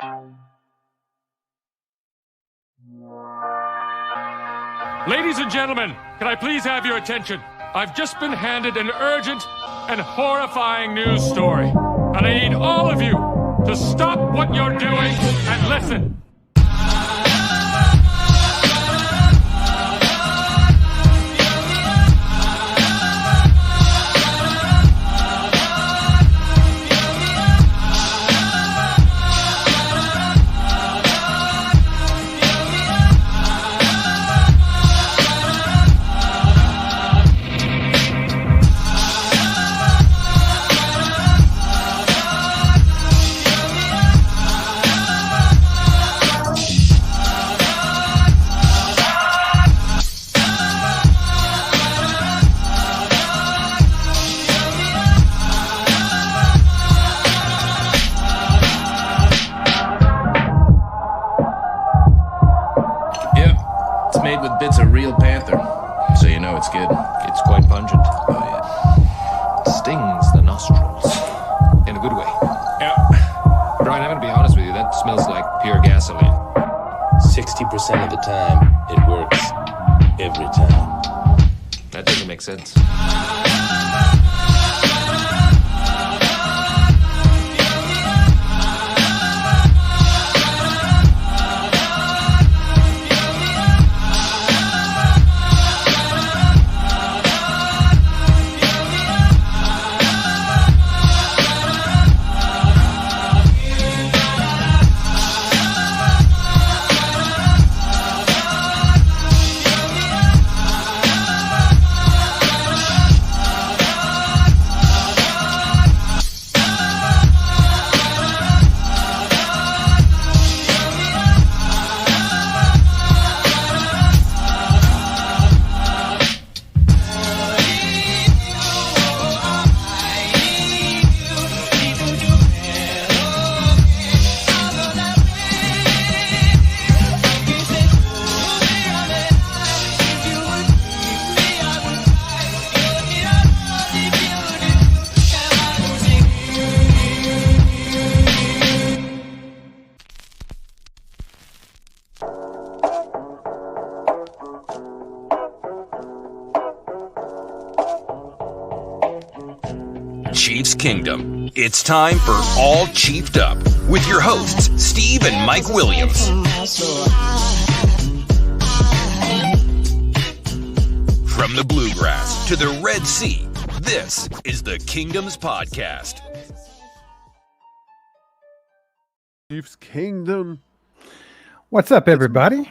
Ladies and gentlemen, can I please have your attention? I've just been handed an urgent and horrifying news story. And I need all of you to stop what you're doing and listen. Bits of real panther, so you know it's good. It's quite pungent. Oh, yeah. It stings the nostrils. In a good way. Yeah. Brian, I'm gonna be honest with you, that smells like pure gasoline. 60% of the time, it works. Every time. That doesn't make sense. Chiefs Kingdom. It's time for All Chiefed Up with your hosts, Steve and Mike Williams. From the Bluegrass to the Red Sea, this is the Kingdoms Podcast. Chiefs Kingdom. What's up, everybody?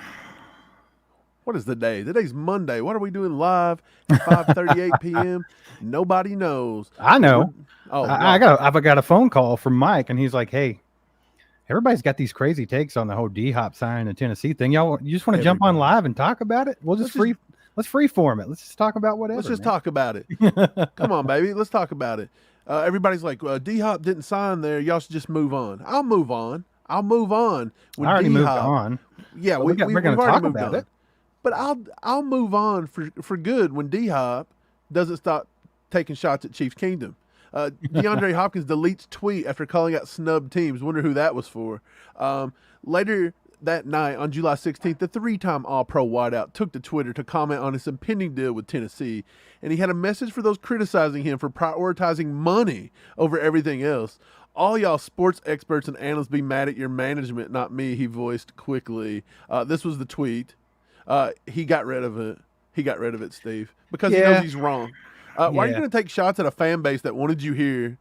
What is the day? Today's Monday. What are we doing live at 5:38 p.m.? Nobody knows. I know. Oh, I've got a phone call from Mike, and he's like, "Hey, everybody's got these crazy takes on the whole DHop signing the Tennessee thing. You just want to jump on live and talk about it? Let's freeform it. Let's just talk about whatever. Let's just talk about it. Come on, baby. Let's talk about it. Everybody's like, DHop didn't sign there. Y'all should just move on. I'll move on. When I already moved on. Yeah, we're going to talk about it. But I'll move on for good when DHop doesn't stop taking shots at Chiefs Kingdom. DeAndre Hopkins deletes tweet after calling out snub teams. Wonder who that was for. Later that night on July 16th, the three-time All-Pro wideout took to Twitter to comment on his impending deal with Tennessee, and he had a message for those criticizing him for prioritizing money over everything else. All y'all sports experts and analysts be mad at your management, not me, he voiced quickly. This was the tweet. He got rid of it. Steve, because he knows he's wrong. Why are you going to take shots at a fan base that wanted you here?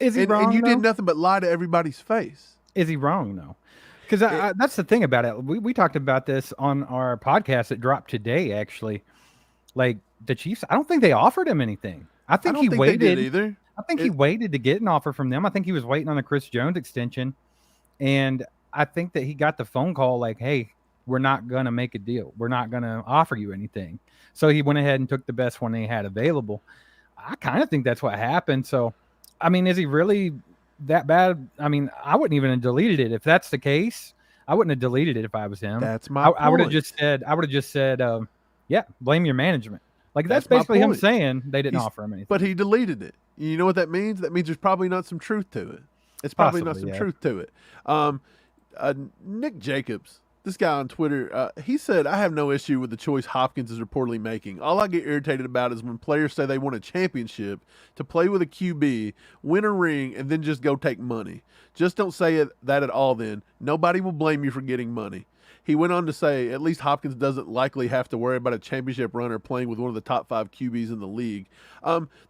Is he wrong? And you did nothing but lie to everybody's face. Is he wrong, though? Because that's the thing about it. We talked about this on our podcast that dropped today, actually. Like, the Chiefs, I don't think they offered him anything. I think he waited. They did either. I think he waited to get an offer from them. I think he was waiting on a Chris Jones extension. And I think that he got the phone call like, hey, we're not going to make a deal. We're not going to offer you anything. So he went ahead and took the best one they had available. I kind of think that's what happened. So, I mean, is he really that bad? I mean, I wouldn't even have deleted it. If that's the case, I wouldn't have deleted it if I was him. That's my point. I would have just said, yeah, blame your management. Like, that's basically him saying they didn't offer him anything. But he deleted it. You know what that means? That means there's probably not some truth to it. It's probably not some truth to it. Nick Jacobs, this guy on Twitter, he said, I have no issue with the choice Hopkins is reportedly making. All I get irritated about is when players say they want a championship to play with a QB, win a ring, and then just go take money. Just don't say that at all then. Nobody will blame you for getting money. He went on to say, at least Hopkins doesn't likely have to worry about a championship runner playing with one of the top 5 QBs in the league.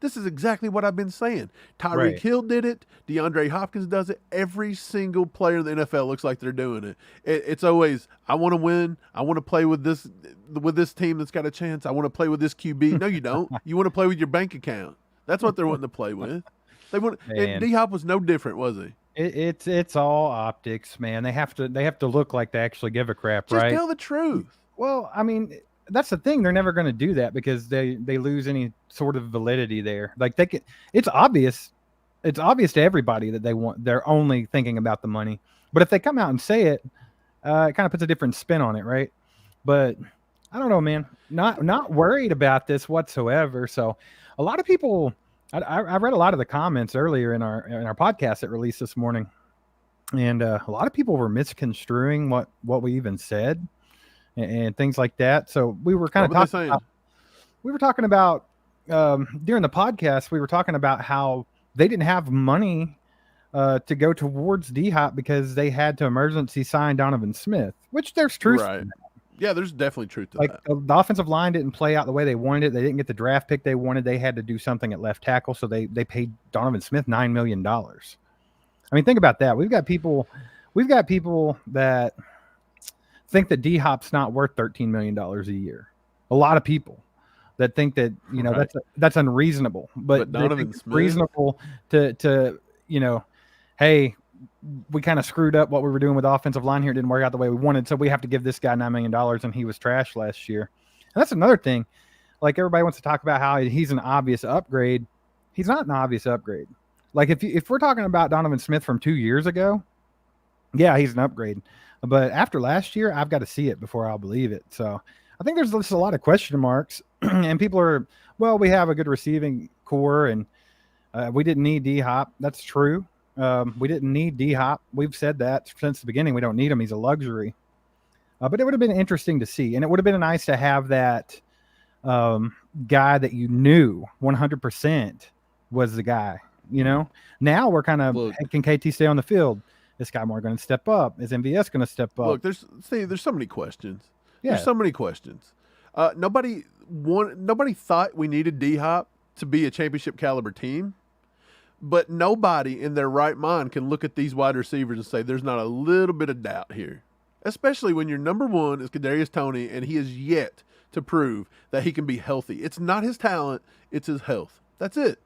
This is exactly what I've been saying. Tyreek Hill did it. DeAndre Hopkins does it. Every single player in the NFL looks like they're doing it. It's always, I want to win. I want to play with this team that's got a chance. I want to play with this QB. No, you don't. You want to play with your bank account. That's what they're wanting to play with. They want. And D-Hop was no different, was he? It's all optics, man. They have to look like they actually give a crap, right? Just tell the truth. Well, I mean, that's the thing. They're never going to do that because they lose any sort of validity there. Like it's obvious to everybody that they're only thinking about the money. But if they come out and say it, it kind of puts a different spin on it, right? But I don't know, man. Not worried about this whatsoever. So a lot of people. I read a lot of the comments earlier in our podcast that released this morning, and a lot of people were misconstruing what we even said and things like that. So we were kind of talking about, we were talking about during the podcast, we were talking about how they didn't have money to go towards D-Hop because they had to emergency sign Donovan Smith, which there's truth. Right. Yeah, there's definitely truth to that. The offensive line didn't play out the way they wanted it. They didn't get the draft pick they wanted. They had to do something at left tackle, so they paid Donovan Smith $9 million. I mean, think about that. We've got people that think that D-Hop's not worth $13 million a year. A lot of people that think that, that's unreasonable. But Donovan Smith, reasonable to hey, we kind of screwed up what we were doing with the offensive line here. It didn't work out the way we wanted. So we have to give this guy $9 million, and he was trash last year. And that's another thing. Like, everybody wants to talk about how he's an obvious upgrade. He's not an obvious upgrade. Like, if we're talking about Donovan Smith from 2 years ago, yeah, he's an upgrade. But after last year, I've got to see it before I'll believe it. So I think there's just a lot of question marks. And people are, well, we have a good receiving core, and we didn't need D-Hop. That's true. We didn't need D-Hop. We've said that since the beginning. We don't need him. He's a luxury. But it would have been interesting to see. And it would have been nice to have that guy that you knew 100% was the guy, Now we're kind of, hey, can KT stay on the field? Is Sky Moore going to step up? Is MVS going to step up? Look, there's so many questions. Yeah. There's so many questions. Nobody thought we needed D-Hop to be a championship caliber team. But nobody in their right mind can look at these wide receivers and say there's not a little bit of doubt here, especially when your number one is Kadarius Toney, and he is yet to prove that he can be healthy. It's not his talent, it's his health. That's it.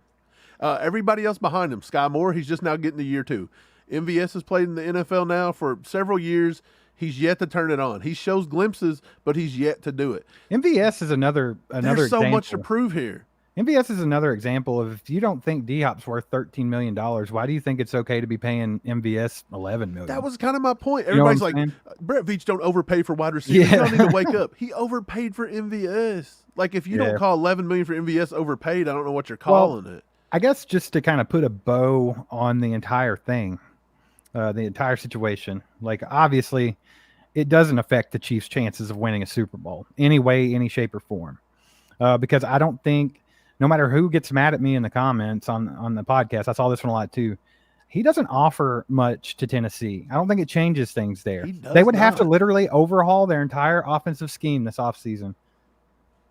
Everybody else behind him, Sky Moore, he's just now getting to year 2. MVS has played in the NFL now for several years. He's yet to turn it on. He shows glimpses, but he's yet to do it. MVS is another There's so example. much to prove here. MVS is another example of, if you don't think D-Hop's worth $13 million, why do you think it's okay to be paying MVS $11 million? That was kind of my point. Everybody's like, Brett Veach don't overpay for wide receivers. You don't need to wake up. He overpaid for MVS. Like, if you don't call $11 million for MVS overpaid, I don't know what you're calling it. I guess just to kind of put a bow on the entire thing, the entire situation, like, obviously it doesn't affect the Chiefs' chances of winning a Super Bowl any way, any shape or form. Because I don't think, no matter who gets mad at me in the comments on the podcast, I saw this one a lot too. He doesn't offer much to Tennessee. I don't think it changes things there. They would have to literally overhaul their entire offensive scheme this offseason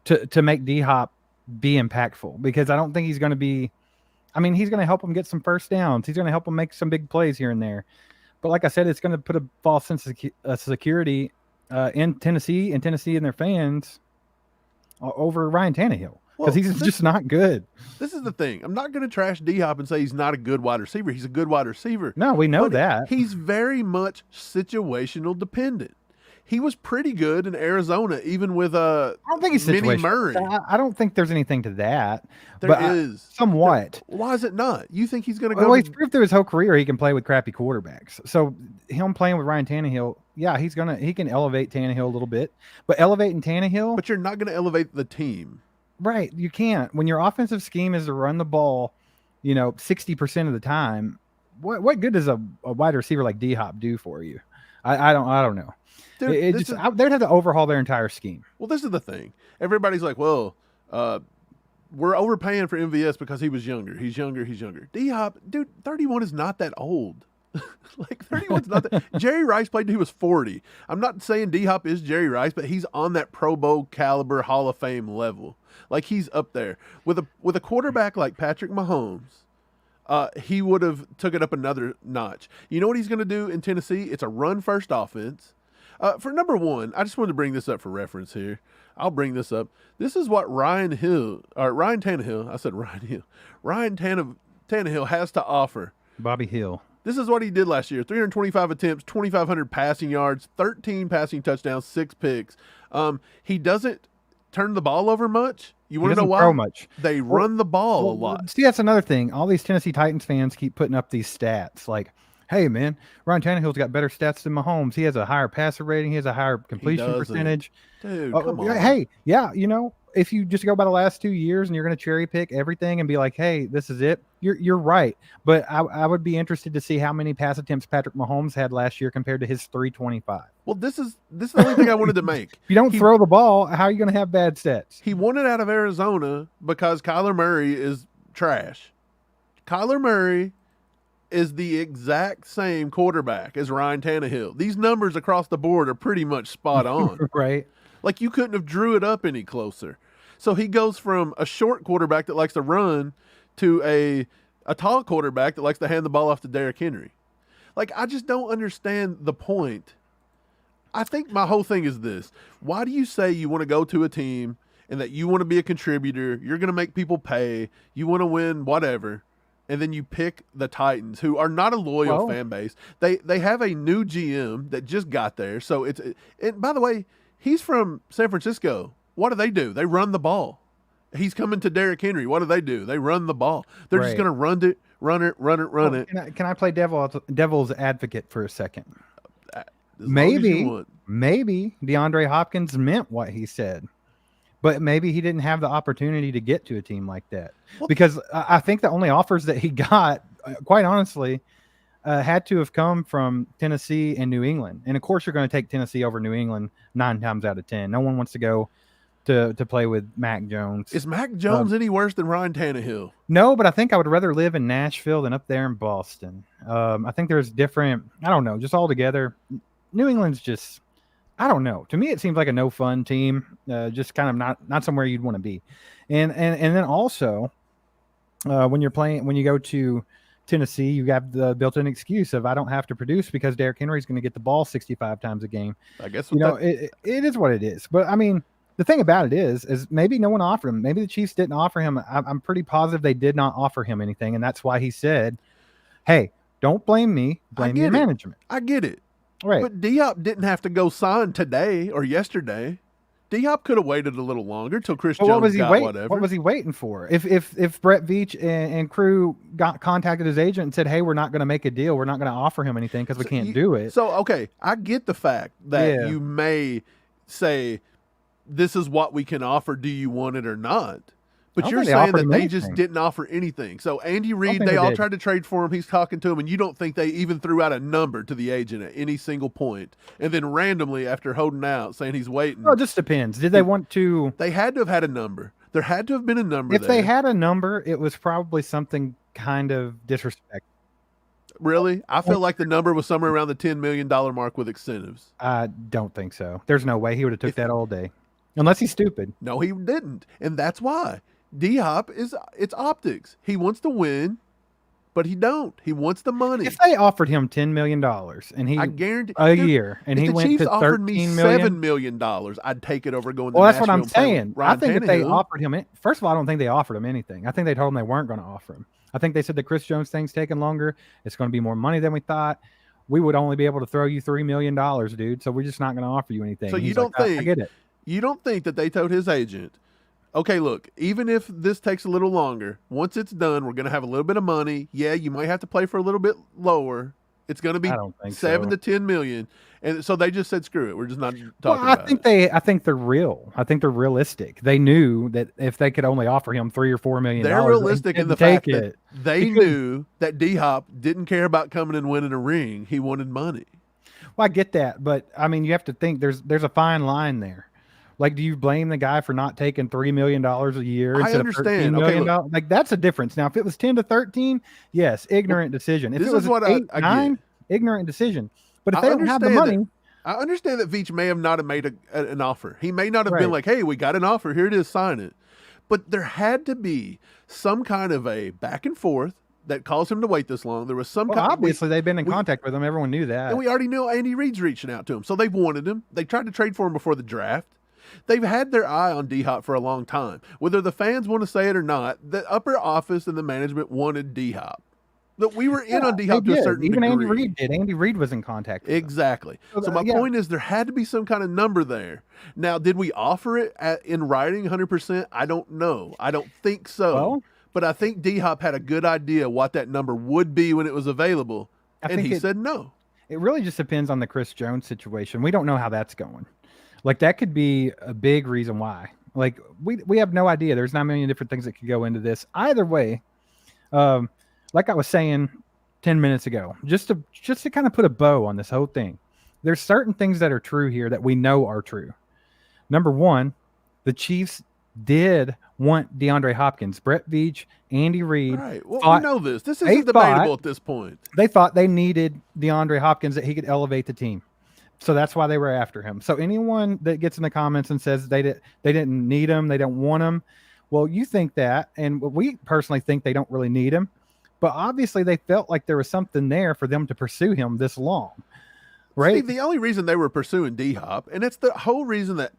to make D-Hop be impactful, because I don't think he's going to be, he's going to help them get some first downs. He's going to help them make some big plays here and there. But like I said, it's going to put a false sense of security in Tennessee and their fans over Ryan Tannehill. Because he's just not good. This is the thing. I'm not going to trash D-Hop and say he's not a good wide receiver. He's a good wide receiver. No, we know that. He's very much situational dependent. He was pretty good in Arizona, even with I don't think he's Mini Murray. I don't think there's anything to that. There is. Somewhat. Why is it not? You think he's going to go? Well, he's proved through his whole career he can play with crappy quarterbacks. So him playing with Ryan Tannehill, yeah, he can elevate Tannehill a little bit. But elevating Tannehill. But you're not going to elevate the team. Right, you can't. When your offensive scheme is to run the ball, 60% of the time, what good does a wide receiver like D-Hop do for you? I don't know. Dude, They'd have to overhaul their entire scheme. Well, this is the thing. Everybody's like, well, we're overpaying for MVS because he was younger. He's younger. DHop, dude, 31 is not that old. Like 31's not that. Jerry Rice played till he was 40. I'm not saying DHop is Jerry Rice, but he's on that Pro Bowl caliber Hall of Fame level. Like he's up there with a quarterback like Patrick Mahomes. He would have took it up another notch. You know what he's going to do in Tennessee? It's a run first offense. For number one, I just wanted to bring this up for reference here. I'll bring this up. This is what Ryan Tannehill has to offer. Bobby Hill. This is what he did last year. 325 attempts, 2,500 passing yards, 13 passing touchdowns, 6 picks. He doesn't turn the ball over much. You want to know why? Throw much. They run the ball a lot. See, that's another thing. All these Tennessee Titans fans keep putting up these stats like, hey, man, Ryan Tannehill's got better stats than Mahomes. He has a higher passer rating. He has a higher completion percentage. Dude, come on. Hey, yeah, if you just go by the last 2 years and you're going to cherry pick everything and be like, hey, this is it, you're right. But I would be interested to see how many pass attempts Patrick Mahomes had last year compared to his 325. Well, this is the only thing I wanted to make. If you don't throw the ball, how are you going to have bad stats? He won it out of Arizona because Kyler Murray is trash. Kyler Murray is the exact same quarterback as Ryan Tannehill. These numbers across the board are pretty much spot on. Right. Like you couldn't have drew it up any closer. So he goes from a short quarterback that likes to run to a tall quarterback that likes to hand the ball off to Derrick Henry. Like, I just don't understand the point. I think my whole thing is this. Why do you say you want to go to a team and that you want to be a contributor, you're going to make people pay, you want to win whatever, and then you pick the Titans, who are not a loyal fan base. They have a new GM that just got there. So and by the way, he's from San Francisco. What do? They run the ball. He's coming to Derrick Henry. What do? They run the ball. They're just going to run it. Can I play devil's advocate for a second? Maybe DeAndre Hopkins meant what he said, but maybe he didn't have the opportunity to get to a team like that. Because I think the only offers that he got, quite honestly, had to have come from Tennessee and New England. And of course, you're going to take Tennessee over New England 9 times out of 10. No one wants to go to play with Mac Jones. Is Mac Jones any worse than Ryan Tannehill? No, but I think I would rather live in Nashville than up there in Boston. I think there's different, I don't know, just all together. New England's just, I don't know. To me, it seems like a no fun team, just kind of not somewhere you'd want to be. And then also, when you go to Tennessee, you have the built-in excuse of I don't have to produce because Derrick Henry's going to get the ball 65 times a game. I guess it is what it is. But I mean, the thing about it is maybe no one offered him. Maybe the Chiefs didn't offer him. I'm pretty positive they did not offer him anything, and that's why he said, "Hey, don't blame me. Blame your management." I get it. Right. But DHop didn't have to go sign today or yesterday. DHop could have waited a little longer till Chris Jones got whatever. What was he waiting for? If Brett Veach and crew contacted his agent and said, "Hey, we're not going to make a deal. We're not going to offer him anything because we can't do it." So okay, I get the fact that you may say, "This is what we can offer. Do you want it or not?" But you're saying that they just didn't offer anything. So Andy Reid, they all tried to trade for him. He's talking to him, and you don't think they even threw out a number to the agent at any single point. And then randomly, after holding out, saying he's waiting. Well, it just depends. Did they want to? They had to have had a number. There had to have been a number. If they had a number, it was probably something kind of disrespectful. Really? I feel like the number was somewhere around the $10 million mark with incentives. I don't think so. There's no way he would have took that all day. Unless he's stupid. No, he didn't. And that's why. DHop it's optics. He wants to win, but he don't. He wants the money. If they offered him $10 million and he I guarantee year and he went Chiefs to offered me $13 million, I'd take it over going to Well, that's Nashville what I'm saying. I think if they offered him it. First of all, I don't think they offered him anything. I think they told him they weren't going to offer him. I think they said the Chris Jones thing's taking longer. It's going to be more money than we thought. We would only be able to throw you $3 million, dude. So we're just not going to offer you anything. So you don't think I get it. You don't think that they told his agent, okay, look, even if this takes a little longer, once it's done, we're going to have a little bit of money. Yeah, you might have to play for a little bit lower. It's going to be 7 to 10 million. And so they just said, screw it. We're just not talking about it. I think they're real. I think they're realistic. They knew that if they could only offer him $3 or $4 million, they're realistic in the fact that they knew that DHop didn't care about coming and winning a ring. He wanted money. Well, I get that, but I mean, you have to think there's a fine line there. Like, do you blame the guy for not taking $3 million a year I instead understand. of $13 Okay, million? Like, that's a difference. Now, if it was 10 to 13, yes, ignorant decision. If this it was is what 8, I 9, get. ignorant decision. But if I they don't have the understand money, I understand that Veach may have not have made an offer. He may not have Right. been like, hey, we got an offer. Here it is, sign it. But there had to be some kind of a back and forth that caused him to wait this long. There was some well, kind obviously they've been in contact with him. Everyone knew that. and we already knew Andy Reid's reaching out to him. So they've wanted him. They tried to trade for him before the draft. They've had their eye on DHop for a long time. Whether the fans want to say it or not, the upper office and the management wanted DHop. That we were in on DHop to a certain Even degree. Andy Reid did. Andy Reid was in contact with him. Exactly. So my point is there had to be some kind of number there. Now, did we offer it in writing 100%? I don't know. I don't think so. Well, but I think DHop had a good idea what that number would be when it was available, and he said no. It really just depends on the Chris Jones situation. We don't know how that's going. Like, that could be a big reason why. Like, we have no idea. There's 9 million different things that could go into this. Either way, like I was saying 10 minutes ago, just to kind of put a bow on this whole thing, there's certain things that are true here that we know are true. Number one, the Chiefs did want DeAndre Hopkins. Brett Veach, Andy Reid. Right. Well, we know this. This isn't debatable at this point. They thought they needed DeAndre Hopkins, that he could elevate the team. So that's why they were after him. So anyone that gets in the comments and says they didn't need him, they don't want him, well, you think that, and we personally think they don't really need him. But obviously they felt like there was something there for them to pursue him this long. Right? Steve, the only reason they were pursuing DHop, and it's the whole reason that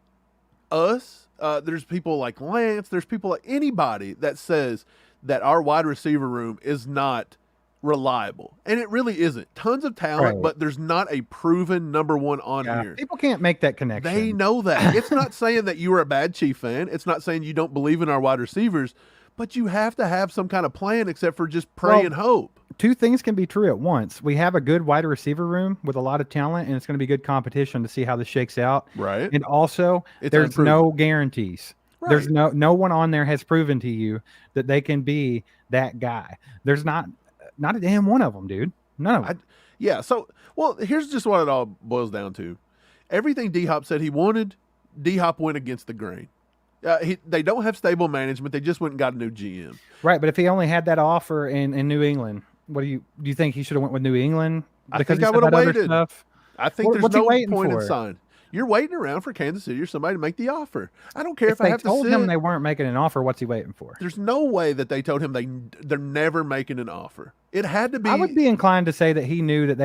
there's people like Lance, there's people like anybody that says that our wide receiver room is not reliable. And it really isn't. Tons of talent, but there's not a proven number one on here. People can't make that connection. They know that. It's not saying that you are a bad Chief fan. It's not saying you don't believe in our wide receivers, but you have to have some kind of plan except for just pray and hope. Two things can be true at once. We have a good wide receiver room with a lot of talent, and it's going to be good competition to see how this shakes out. Right. And also, there's no guarantees. Right. There's no one on there has proven to you that they can be that guy. There's not a damn one of them, dude. None of them. Yeah. So, well, here's just what it all boils down to. Everything DHop said he wanted, DHop went against the grain. They don't have stable management. They just went and got a new GM. Right, but if he only had that offer in New England, do you think he should have went with New England? I think I would have waited. I think there's no point in signing. You're waiting around for Kansas City or somebody to make the offer. I don't care if I have to sit. They told him they weren't making an offer. What's he waiting for? There's no way that they told him they're never making an offer. It had to be. I would be inclined to say that he knew that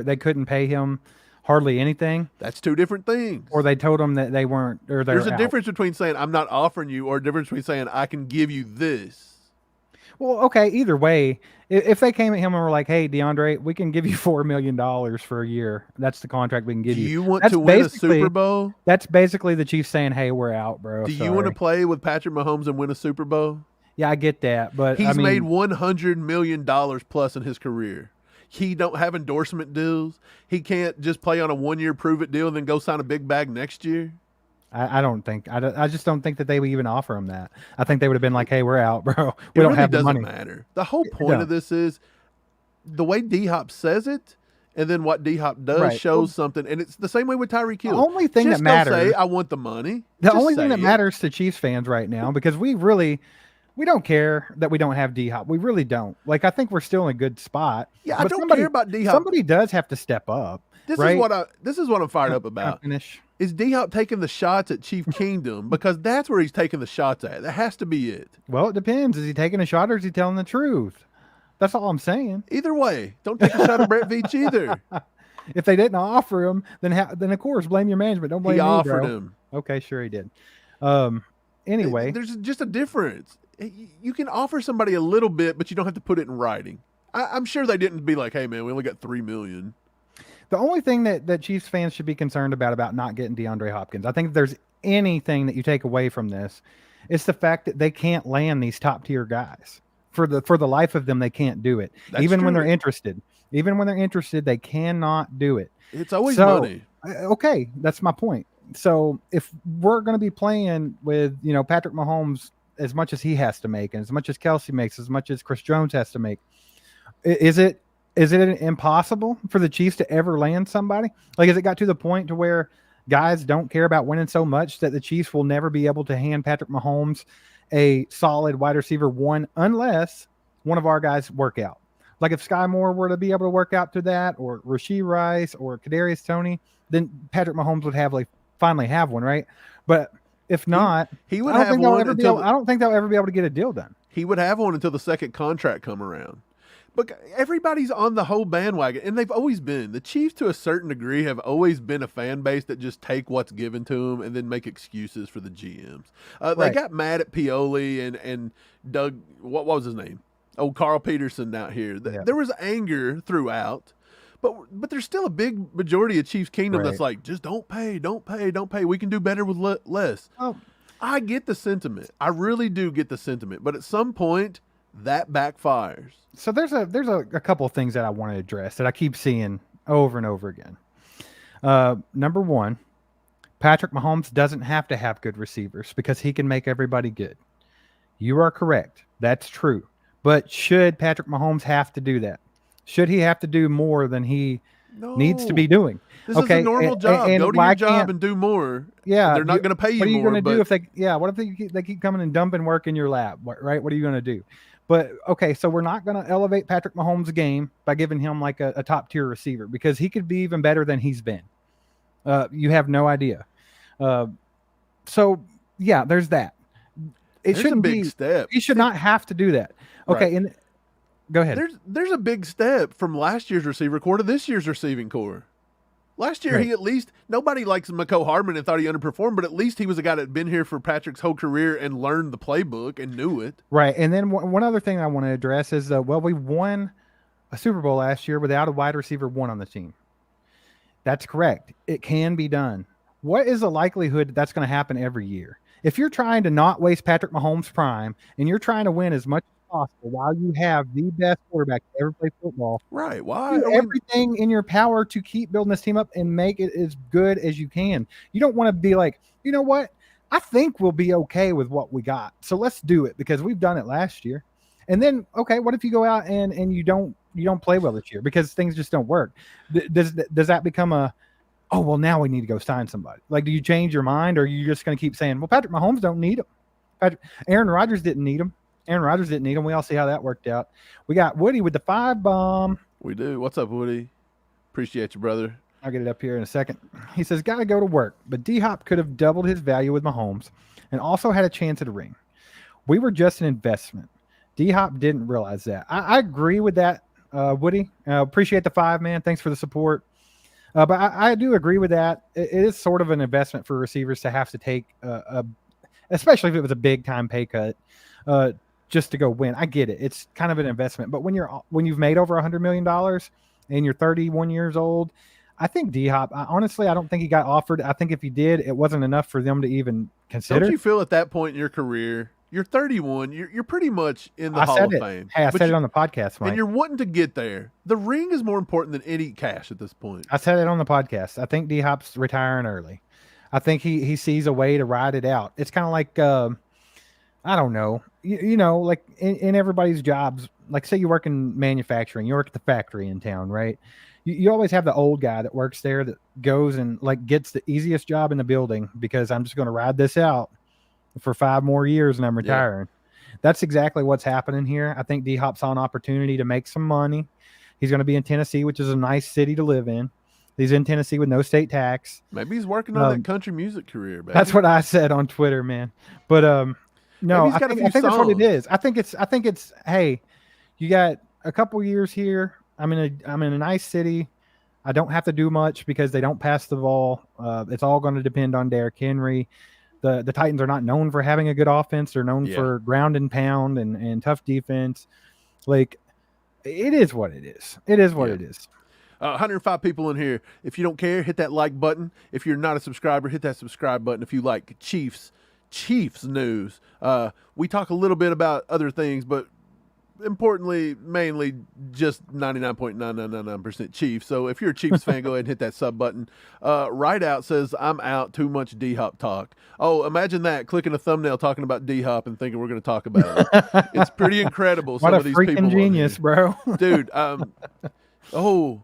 they couldn't pay him hardly anything. That's two different things. Or they told him that they weren't. Or there's a difference between saying I'm not offering you, or a difference between saying I can give you this. Well, okay, either way, if they came at him and were like, hey, DeAndre, we can give you $4 million for a year. That's the contract we can give you. Do you want to win a Super Bowl? That's basically the Chiefs saying, hey, we're out, bro. Do you want to play with Patrick Mahomes and win a Super Bowl? Yeah, I get that. But he's made $100 million plus in his career. He don't have endorsement deals. He can't just play on a 1-year prove-it deal and then go sign a big bag next year. I just don't think that they would even offer him that. I think they would have been like, hey, we're out, bro. We don't have the money. It doesn't matter. The whole point of this is the way DHop says it and then what DHop does shows something. And it's the same way with Tyreek Hill. The only thing just that matters. Don't say, I want the money. The only thing that matters to Chiefs fans right now, because we don't care that we don't have DHop. We really don't. Like, I think we're still in a good spot. Yeah, I don't care about DHop. Somebody does have to step up. This is what I'm fired up about. Is DHop taking the shots at Chief Kingdom? Because that's where he's taking the shots at. That has to be it. Well, it depends. Is he taking a shot or is he telling the truth? That's all I'm saying. Either way, don't take a shot at Brett Veach either. If they didn't offer him, then of course blame your management. Don't blame me, bro. He offered him. Okay, sure he did. Anyway, there's just a difference. You can offer somebody a little bit, but you don't have to put it in writing. I'm sure they didn't be like, hey man, we only got $3 million. The only thing that Chiefs fans should be concerned about not getting DeAndre Hopkins, I think if there's anything that you take away from this, it's the fact that they can't land these top tier guys. For the life of them, they can't do it. Even when they're interested. Even when they're interested, they cannot do it. It's always money. Okay, that's my point. So if we're going to be playing with, Patrick Mahomes as much as he has to make, and as much as Kelsey makes, as much as Chris Jones has to make, is it is it impossible for the Chiefs to ever land somebody? Like, has it got to the point to where guys don't care about winning so much that the Chiefs will never be able to hand Patrick Mahomes a solid wide receiver one unless one of our guys work out? Like if Sky Moore were to be able to work out to that, or Rashee Rice or Kadarius Toney, then Patrick Mahomes would finally have one, right? But if not, he would have one until I don't think they'll ever be able to get a deal done. He would have one until the second contract come around. But everybody's on the whole bandwagon, and they've always been. The Chiefs, to a certain degree, have always been a fan base that just take what's given to them and then make excuses for the GMs. They got mad at Pioli and Doug, what was his name? Oh, Carl Peterson out here. Yeah. There was anger throughout, but there's still a big majority of Chiefs Kingdom that's like, just don't pay. We can do better with less. Oh. I get the sentiment. I really do get the sentiment. But at some point, that backfires. So there's a couple of things that I want to address that I keep seeing over and over again. Number one, Patrick Mahomes doesn't have to have good receivers because he can make everybody good. You are correct. That's true. But should Patrick Mahomes have to do that? Should he have to do more than he needs to be doing? This is a normal job. Go to your job and do more. Yeah. They're not going to pay you more. What are you going to do if what if they keep coming and dumping work in your lap, right? What are you going to do? But, okay, so we're not going to elevate Patrick Mahomes' game by giving him like a top-tier receiver because he could be even better than he's been. You have no idea. So, yeah, there's that. It shouldn't be a big step. He should not have to do that. Okay, right. And go ahead. There's a big step from last year's receiver core to this year's receiving core. Last year, he at least, nobody likes Mecole Hardman and thought he underperformed, but at least he was a guy that had been here for Patrick's whole career and learned the playbook and knew it. Right. And then one other thing I want to address is, we won a Super Bowl last year without a wide receiver one on the team. That's correct. It can be done. What is the likelihood that's going to happen every year? If you're trying to not waste Patrick Mahomes' prime and you're trying to win as much as possible while you have the best quarterback to ever play football, right? Why? Do everything in your power to keep building this team up and make it as good as you can. You don't want to be like, you know what? I think we'll be okay with what we got. So let's do it because we've done it last year. And then, okay, what if you go out and you don't play well this year because things just don't work? Does that become oh, well, now we need to go sign somebody? Like, do you change your mind, or are you just going to keep saying, well, Patrick Mahomes don't need him? Aaron Rodgers didn't need him. We all see how that worked out. We got Woody with the 5 bomb. We do. What's up, Woody? Appreciate you, brother. I'll get it up here in a second. He says, got to go to work, but DHop could have doubled his value with Mahomes and also had a chance at a ring. We were just an investment. DHop didn't realize that. I agree with that, Woody. Appreciate the 5, man. Thanks for the support. But I do agree with that. It is sort of an investment for receivers to have to take, especially if it was a big time pay cut, just to go win. I get it. It's kind of an investment. But when you've made over $100 million and you're 31 years old, I think DHop, honestly, I don't think he got offered. I think if he did, it wasn't enough for them to even consider. Don't you feel at that point in your career, you're 31, you're pretty much in the Hall of Fame. Hey, I said it on the podcast, Mike. And you're wanting to get there. The ring is more important than any cash at this point. I said it on the podcast. I think DHop's retiring early. I think he sees a way to ride it out. It's kind of like, I don't know, you know, like in everybody's jobs, like say you work in manufacturing, you work at the factory in town, right? You always have the old guy that works there that goes and like gets the easiest job in the building because I'm just going to ride this out for 5 more years and I'm retiring. Yeah. That's exactly what's happening here. I think DHop saw an opportunity to make some money. He's going to be in Tennessee, which is a nice city to live in. He's in Tennessee with no state tax. Maybe he's working on that country music career, baby. That's what I said on Twitter, man. But no, I think that's what it is. I think it's hey, you got a couple years here. I'm in a nice city. I don't have to do much because they don't pass the ball. It's all going to depend on Derrick Henry. The Titans are not known for having a good offense. They're known for ground and pound and tough defense. Like, it is what it is. It is what it is. 105 people in here. If you don't care, hit that like button. If you're not a subscriber, hit that subscribe button. If you like Chiefs news. We talk a little bit about other things, but importantly, mainly just 99.9999% Chiefs. So if you're a Chiefs fan, go ahead and hit that sub button. Right Out says, I'm out. Too much DHop talk. Oh, imagine that, clicking a thumbnail talking about DHop and thinking we're going to talk about it. It's pretty incredible. What a freaking genius, bro. Dude, Oh,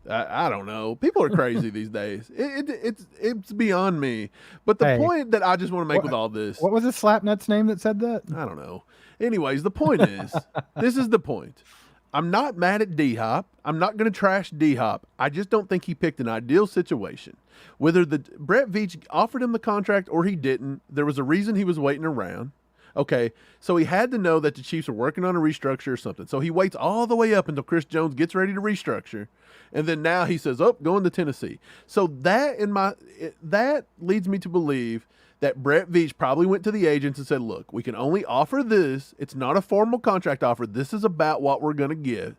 I don't know. People are crazy these days. It's beyond me. But the Hey, point that I just want to make with all this, What was his Slapnut's name that said that? I don't know. Anyways, the point is, this is the point. I'm not mad at DHop. I'm not going to trash DHop. I just don't think he picked an ideal situation. Whether Brett Veach offered him the contract or he didn't, there was a reason he was waiting around. Okay, so he had to know that the Chiefs are working on a restructure or something. So he waits all the way up until Chris Jones gets ready to restructure, and then now he says, "Oh, going to Tennessee." So that leads me to believe that Brett Veach probably went to the agents and said, "Look, we can only offer this. It's not a formal contract offer. This is about what we're going to give,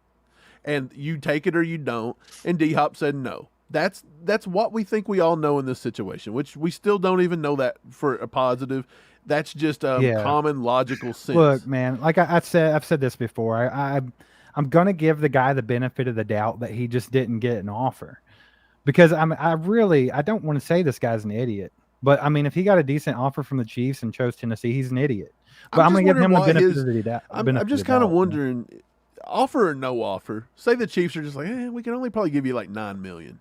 and you take it or you don't." And DHop said no. That's what we think we all know in this situation, which we still don't even know that for a positive. That's just common logical sense. Look, man, like I've said this before. I'm gonna give the guy the benefit of the doubt that he just didn't get an offer, because I don't want to say this guy's an idiot, but I mean, if he got a decent offer from the Chiefs and chose Tennessee, he's an idiot. But I'm gonna give him the benefit of the doubt. I'm just kind of wondering, offer or no offer. Say the Chiefs are just like, we can only probably give you like $9 million.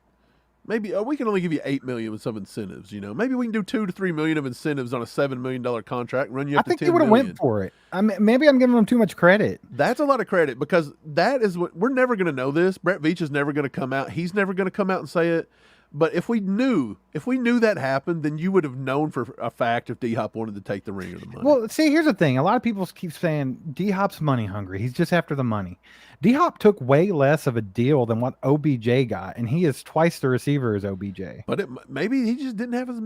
Maybe we can only give you $8 million with some incentives. Maybe we can do $2 to $3 million of incentives on a $7 million contract. Run you up to $10 million. I think he would have went for it. I mean, maybe I'm giving him too much credit. That's a lot of credit, because that is what we're never going to know. This Brett Veach is never going to come out. He's never going to come out and say it. But if we knew that happened, then you would have known for a fact if DHop wanted to take the ring or the money. Well, see, here's the thing. A lot of people keep saying DHop's money hungry. He's just after the money. DHop took way less of a deal than what OBJ got, and he is twice the receiver as OBJ. But maybe he just didn't have as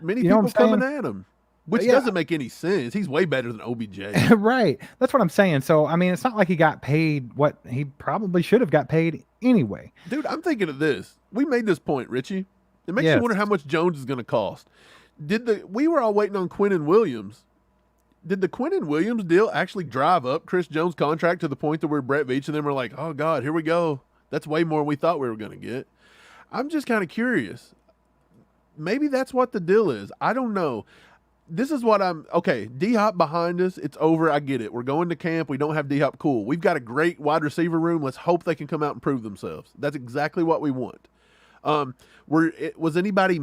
many people coming at him, which doesn't make any sense. He's way better than OBJ. Right. That's what I'm saying. So, I mean, it's not like he got paid what he probably should have got paid anyway. Dude, I'm thinking of this. We made this point, Richie. It makes you wonder how much Jones is going to cost. We were all waiting on Quinnen Williams. Did the Quinnen Williams deal actually drive up Chris Jones' contract to the point to where Brett Veach and them were like, oh, God, here we go. That's way more than we thought we were going to get. I'm just kind of curious. Maybe that's what the deal is. I don't know. This is what DHop behind us. It's over. I get it. We're going to camp. We don't have DHop. Cool. We've got a great wide receiver room. Let's hope they can come out and prove themselves. That's exactly what we want. Was anybody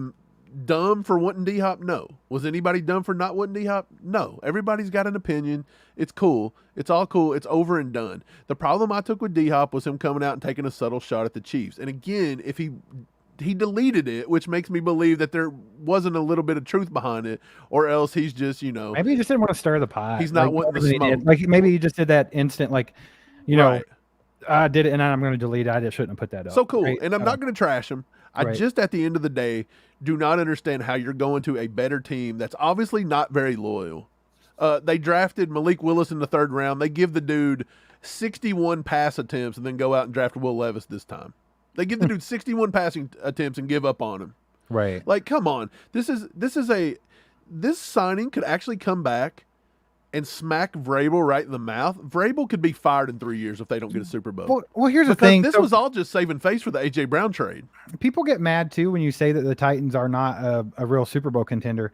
dumb for wanting DHop? No. Was anybody dumb for not wanting DHop? No. Everybody's got an opinion. It's cool. It's all cool. It's over and done. The problem I took with DHop was him coming out and taking a subtle shot at the Chiefs. And again, if he deleted it, which makes me believe that there wasn't a little bit of truth behind it, or else he's just, maybe he just didn't want to stir the pot. He's not wanting the smoke. Like maybe he just did that instant, I did it and I'm going to delete it. I just shouldn't have put that up. So cool. Right? And I'm not going to trash him. I just, at the end of the day, do not understand how you're going to a better team that's obviously not very loyal. They drafted Malik Willis in the 3rd round. They give the dude 61 pass attempts and then go out and draft Will Levis this time. They give the dude 61 passing attempts and give up on him. Right. Like, come on. This signing could actually come back and smack Vrabel right in the mouth. Vrabel could be fired in 3 years if they don't get a Super Bowl. Well, here's the thing. This was all just saving face for the A.J. Brown trade. People get mad, too, when you say that the Titans are not a real Super Bowl contender.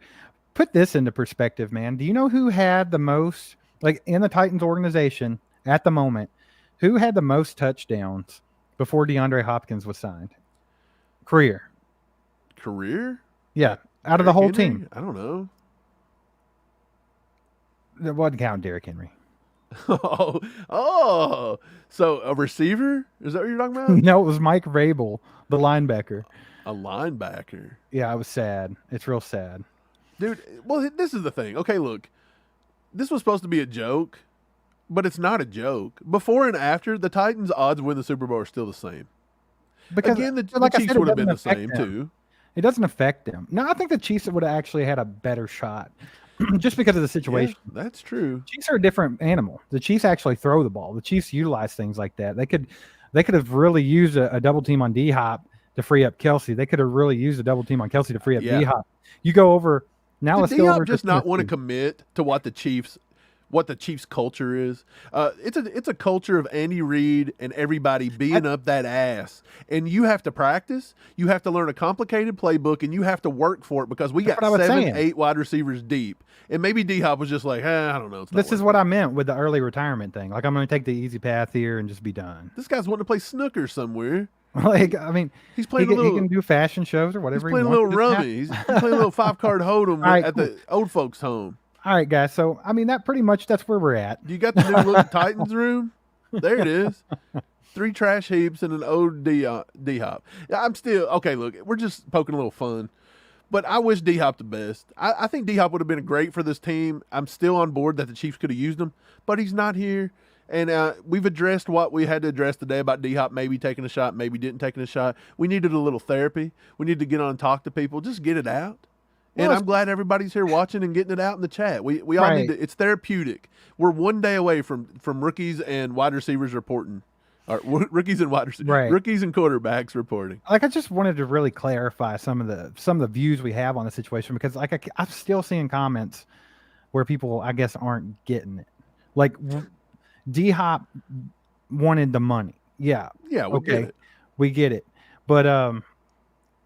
Put this into perspective, man. Do you know who had the most, in the Titans organization at the moment, who had the most touchdowns before DeAndre Hopkins was signed? Career? Yeah, out of the whole team. I don't know. It wasn't counting Derrick Henry. Oh, so a receiver? Is that what you're talking about? No, it was Mike Vrabel, the linebacker. A linebacker? Yeah, it was sad. It's real sad. Dude, well, this is the thing. Okay, look. This was supposed to be a joke, but it's not a joke. Before and after, the Titans' odds to win the Super Bowl are still the same. Because, again, the Chiefs would have been the same, too. It doesn't affect them. No, I think the Chiefs would have actually had a better shot. Just because of the situation. Yeah, that's true. Chiefs are a different animal. The Chiefs actually throw the ball. The Chiefs utilize things like that. They could have really used a double team on DHop to free up Kelsey. They could have really used a double team on Kelsey to free up DHop. You go over now. Let's go over. Just not want to commit to what the Chiefs what the Chiefs culture is. It's a culture of Andy Reid and everybody being up that ass. And you have to practice. You have to learn a complicated playbook, and you have to work for it because we got 7, 8 wide receivers deep. And maybe D-Hop was just like, I don't know. This is what I meant with the early retirement thing. Like, I'm going to take the easy path here and just be done. This guy's wanting to play snooker somewhere. Like, I mean, he's playing he can do fashion shows or whatever. He's playing a little rummy. He's playing a little 5-card hold'em at the old folks' home. All right, guys. So, I mean, that's where we're at. You got the new look Titans room? There it is. 3 trash heaps and an old D-Hop. I'm still, okay, look, we're just poking a little fun. But I wish D-Hop the best. I think D-Hop would have been great for this team. I'm still on board that the Chiefs could have used him, but he's not here. And we've addressed what we had to address today about D-Hop maybe taking a shot, maybe didn't taking a shot. We needed a little therapy. We need to get on and talk to people. Just get it out. And I'm glad everybody's here watching and getting it out in the chat. We all need to. It's therapeutic. We're one day away from rookies and wide receivers reporting. Or rookies and wide receivers, rookies and quarterbacks reporting. Like, I just wanted to really clarify some of the views we have on the situation, because like I'm still seeing comments where people, I guess, aren't getting it. Like, D-Hop wanted the money. Yeah. We get it. But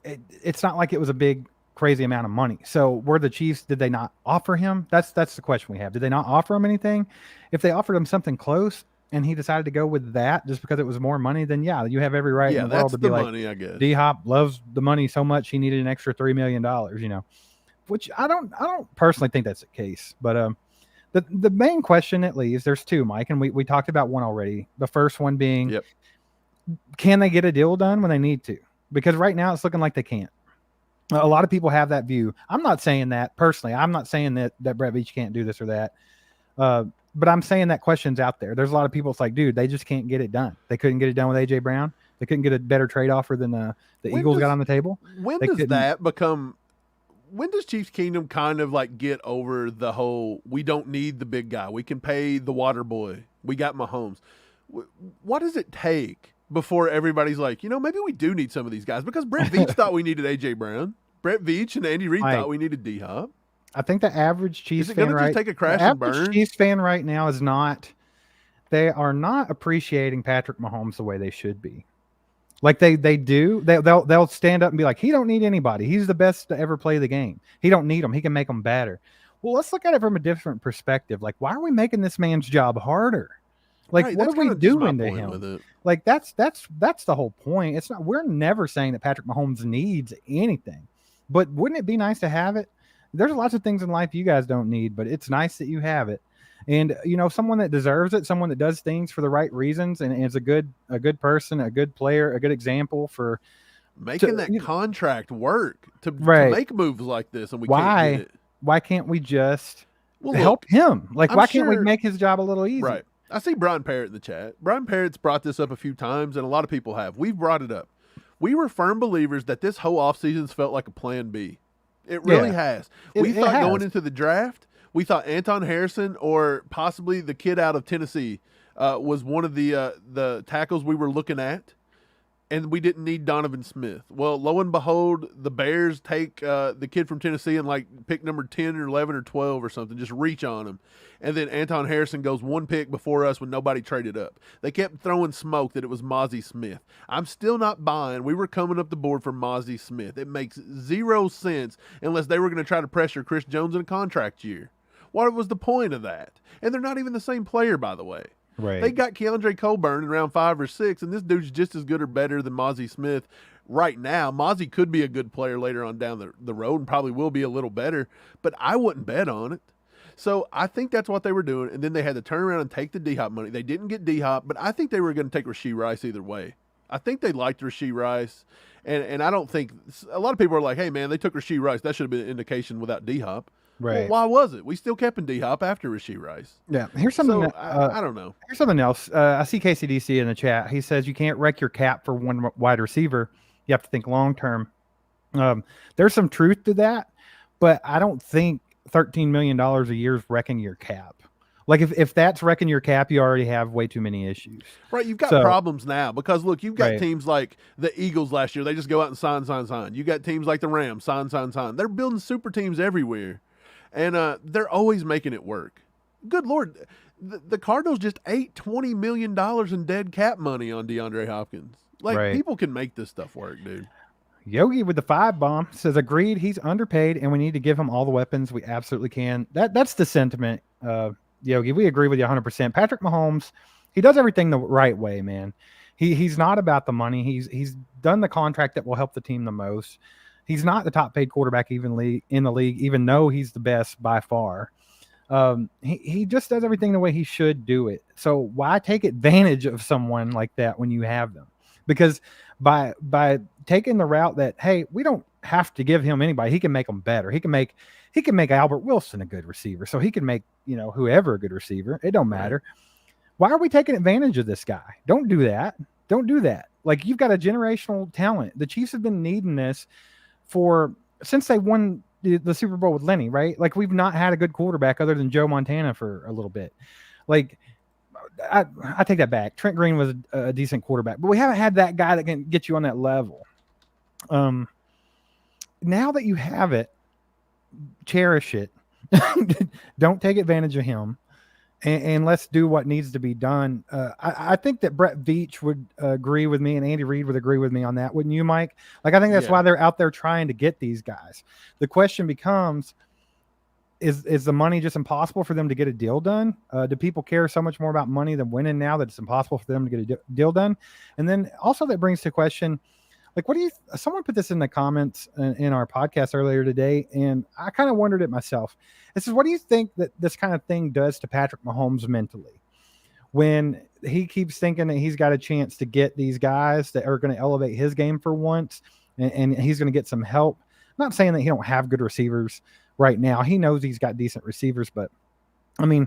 it's not like it was a big crazy amount of money. So were the Chiefs, did they not offer him? That's the question we have. Did they not offer him anything? If they offered him something close and he decided to go with that just because it was more money, then yeah, you have every right in the world to be like, money, I guess. D-Hop loves the money so much he needed an extra $3 million, you know, which I don't personally think that's the case. But the main question, at least, there's 2, Mike, and we talked about one already. The first one being, can they get a deal done when they need to? Because right now it's looking like they can't. A lot of people have that view. I'm not saying that personally. I'm not saying that Brett Veach can't do this or that. But I'm saying that question's out there. There's a lot of people. It's like, dude, they just can't get it done. They couldn't get it done with A.J. Brown. They couldn't get a better trade offer than the Eagles got on the table. When does Chiefs Kingdom kind of like get over the whole, we don't need the big guy. We can pay the water boy. We got Mahomes. What does it take before everybody's like, maybe we do need some of these guys? Because Brett Veach thought we needed A.J. Brown. Brett Veach and Andy Reid thought we needed D-Hop. I think the average Chiefs fan just take a crash and burn? Chiefs fan right now is not. They are not appreciating Patrick Mahomes the way they should be. Like they do. They'll stand up and be like, he don't need anybody. He's the best to ever play the game. He don't need him. He can make them better. Well, let's look at it from a different perspective. Like, why are we making this man's job harder? Like, what are we doing to him? Like, that's the whole point. It's not. We're never saying that Patrick Mahomes needs anything, but wouldn't it be nice to have it? There's lots of things in life you guys don't need, but it's nice that you have it. And, someone that deserves it, someone that does things for the right reasons and is a good person, a good player, a good example for making that contract work to make moves like this. And can't get it. Why can't we just help him? Like, why can't we make his job a little easier? Right. I see Brian Parrott in the chat. Brian Parrott's brought this up a few times, and a lot of people have. We've brought it up. We were firm believers that this whole offseason's felt like a plan B. It really has. We thought going into the draft, we thought Anton Harrison or possibly the kid out of Tennessee was one of the tackles we were looking at, and we didn't need Donovan Smith. Well, lo and behold, the Bears take the kid from Tennessee and like pick number 10 or 11 or 12 or something, just reach on him. And then Anton Harrison goes one pick before us when nobody traded up. They kept throwing smoke that it was Mozzie Smith. I'm still not buying. We were coming up the board for Mozzie Smith. It makes zero sense unless they were going to try to pressure Chris Jones in a contract year. What was the point of that? And they're not even the same player, by the way. Right. They got Keandre Colburn in round 5 or 6, and this dude's just as good or better than Mozzie Smith right now. Mozzie could be a good player later on down the road and probably will be a little better, but I wouldn't bet on it. So I think that's what they were doing, and then they had to turn around and take the D-Hop money. They didn't get D-Hop, but I think they were going to take Rashee Rice either way. I think they liked Rashee Rice, and I don't think – a lot of people are like, hey, man, they took Rashee Rice. That should have been an indication without D-Hop. Right. Well, why was it? We still kept in D-Hop after Rashee Rice. Yeah. Here's something. I don't know. Here's something else. I see KCDC in the chat. He says you can't wreck your cap for one wide receiver. You have to think long term. There's some truth to that, but I don't think $13 million a year is wrecking your cap. Like if that's wrecking your cap, you already have way too many issues. Right. You've got problems now because look, you've got teams like the Eagles last year. They just go out and sign. You got teams like the Rams, sign. They're building super teams everywhere. And they're always making it work. Good Lord. The Cardinals just ate $20 million in dead cap money on DeAndre Hopkins. Like, Right. people can make this stuff work, dude. Yogi with the 5 bomb says, agreed, he's underpaid and we need to give him all the weapons we absolutely can. That's the sentiment, Yogi. We agree with you 100%. Patrick Mahomes, he does everything the right way, man. He's not about the money. He's done the contract that will help the team the most. He's not the top paid quarterback in the league, even though he's the best by far. He just does everything the way he should do it. So why take advantage of someone like that when you have them? Because by taking the route that, hey, we don't have to give him anybody, he can make them better. He can make Albert Wilson a good receiver. So he can make, whoever a good receiver. It don't matter. Why are we taking advantage of this guy? Don't do that. Don't do that. Like, you've got a generational talent. The Chiefs have been needing this since they won the Super Bowl with Lenny, right? Like, we've not had a good quarterback other than Joe Montana for a little bit. Like, I take that back. Trent Green was a decent quarterback, but we haven't had that guy that can get you on that level. Now that you have it, cherish it. Don't take advantage of him. And let's do what needs to be done. I think that Brett Veach would agree with me, and Andy Reid would agree with me on that. Wouldn't you, Mike? Like, I think that's why they're out there trying to get these guys. The question becomes, is the money just impossible for them to get a deal done? Do people care so much more about money than winning now that it's impossible for them to get a deal done? And then also that brings to question, like, someone put this in the comments in our podcast earlier today, and I kind of wondered it myself. This is, what do you think that this kind of thing does to Patrick Mahomes mentally when he keeps thinking that he's got a chance to get these guys that are going to elevate his game for once, and he's going to get some help? I'm not saying that he don't have good receivers right now. He knows he's got decent receivers, but I mean,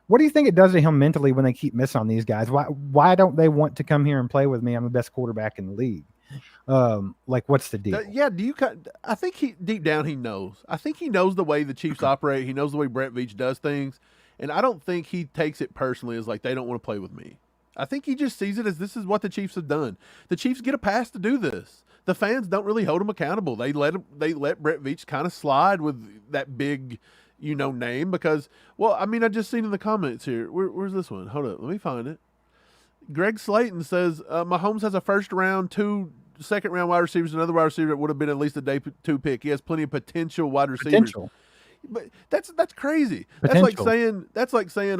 what do you think it does to him mentally when they keep missing on these guys? Why don't they want to come here and play with me? I'm the best quarterback in the league. Like, what's the deal? I think deep down he knows. I think he knows the way the Chiefs operate. He knows the way Brett Veach does things, and I don't think he takes it personally as like, they don't want to play with me. I think he just sees it as, this is what the Chiefs have done. The Chiefs get a pass to do this. The fans don't really hold him accountable. They let Brett Veach kind of slide with that big, name because, well, I mean, I just seen in the comments here. Where's this one? Hold up, let me find it. Greg Slayton says Mahomes has a first round, 2 second round wide receivers, another wide receiver that would have been at least a day 2 pick. He has plenty of potential wide receivers. But that's crazy. Potential. That's like saying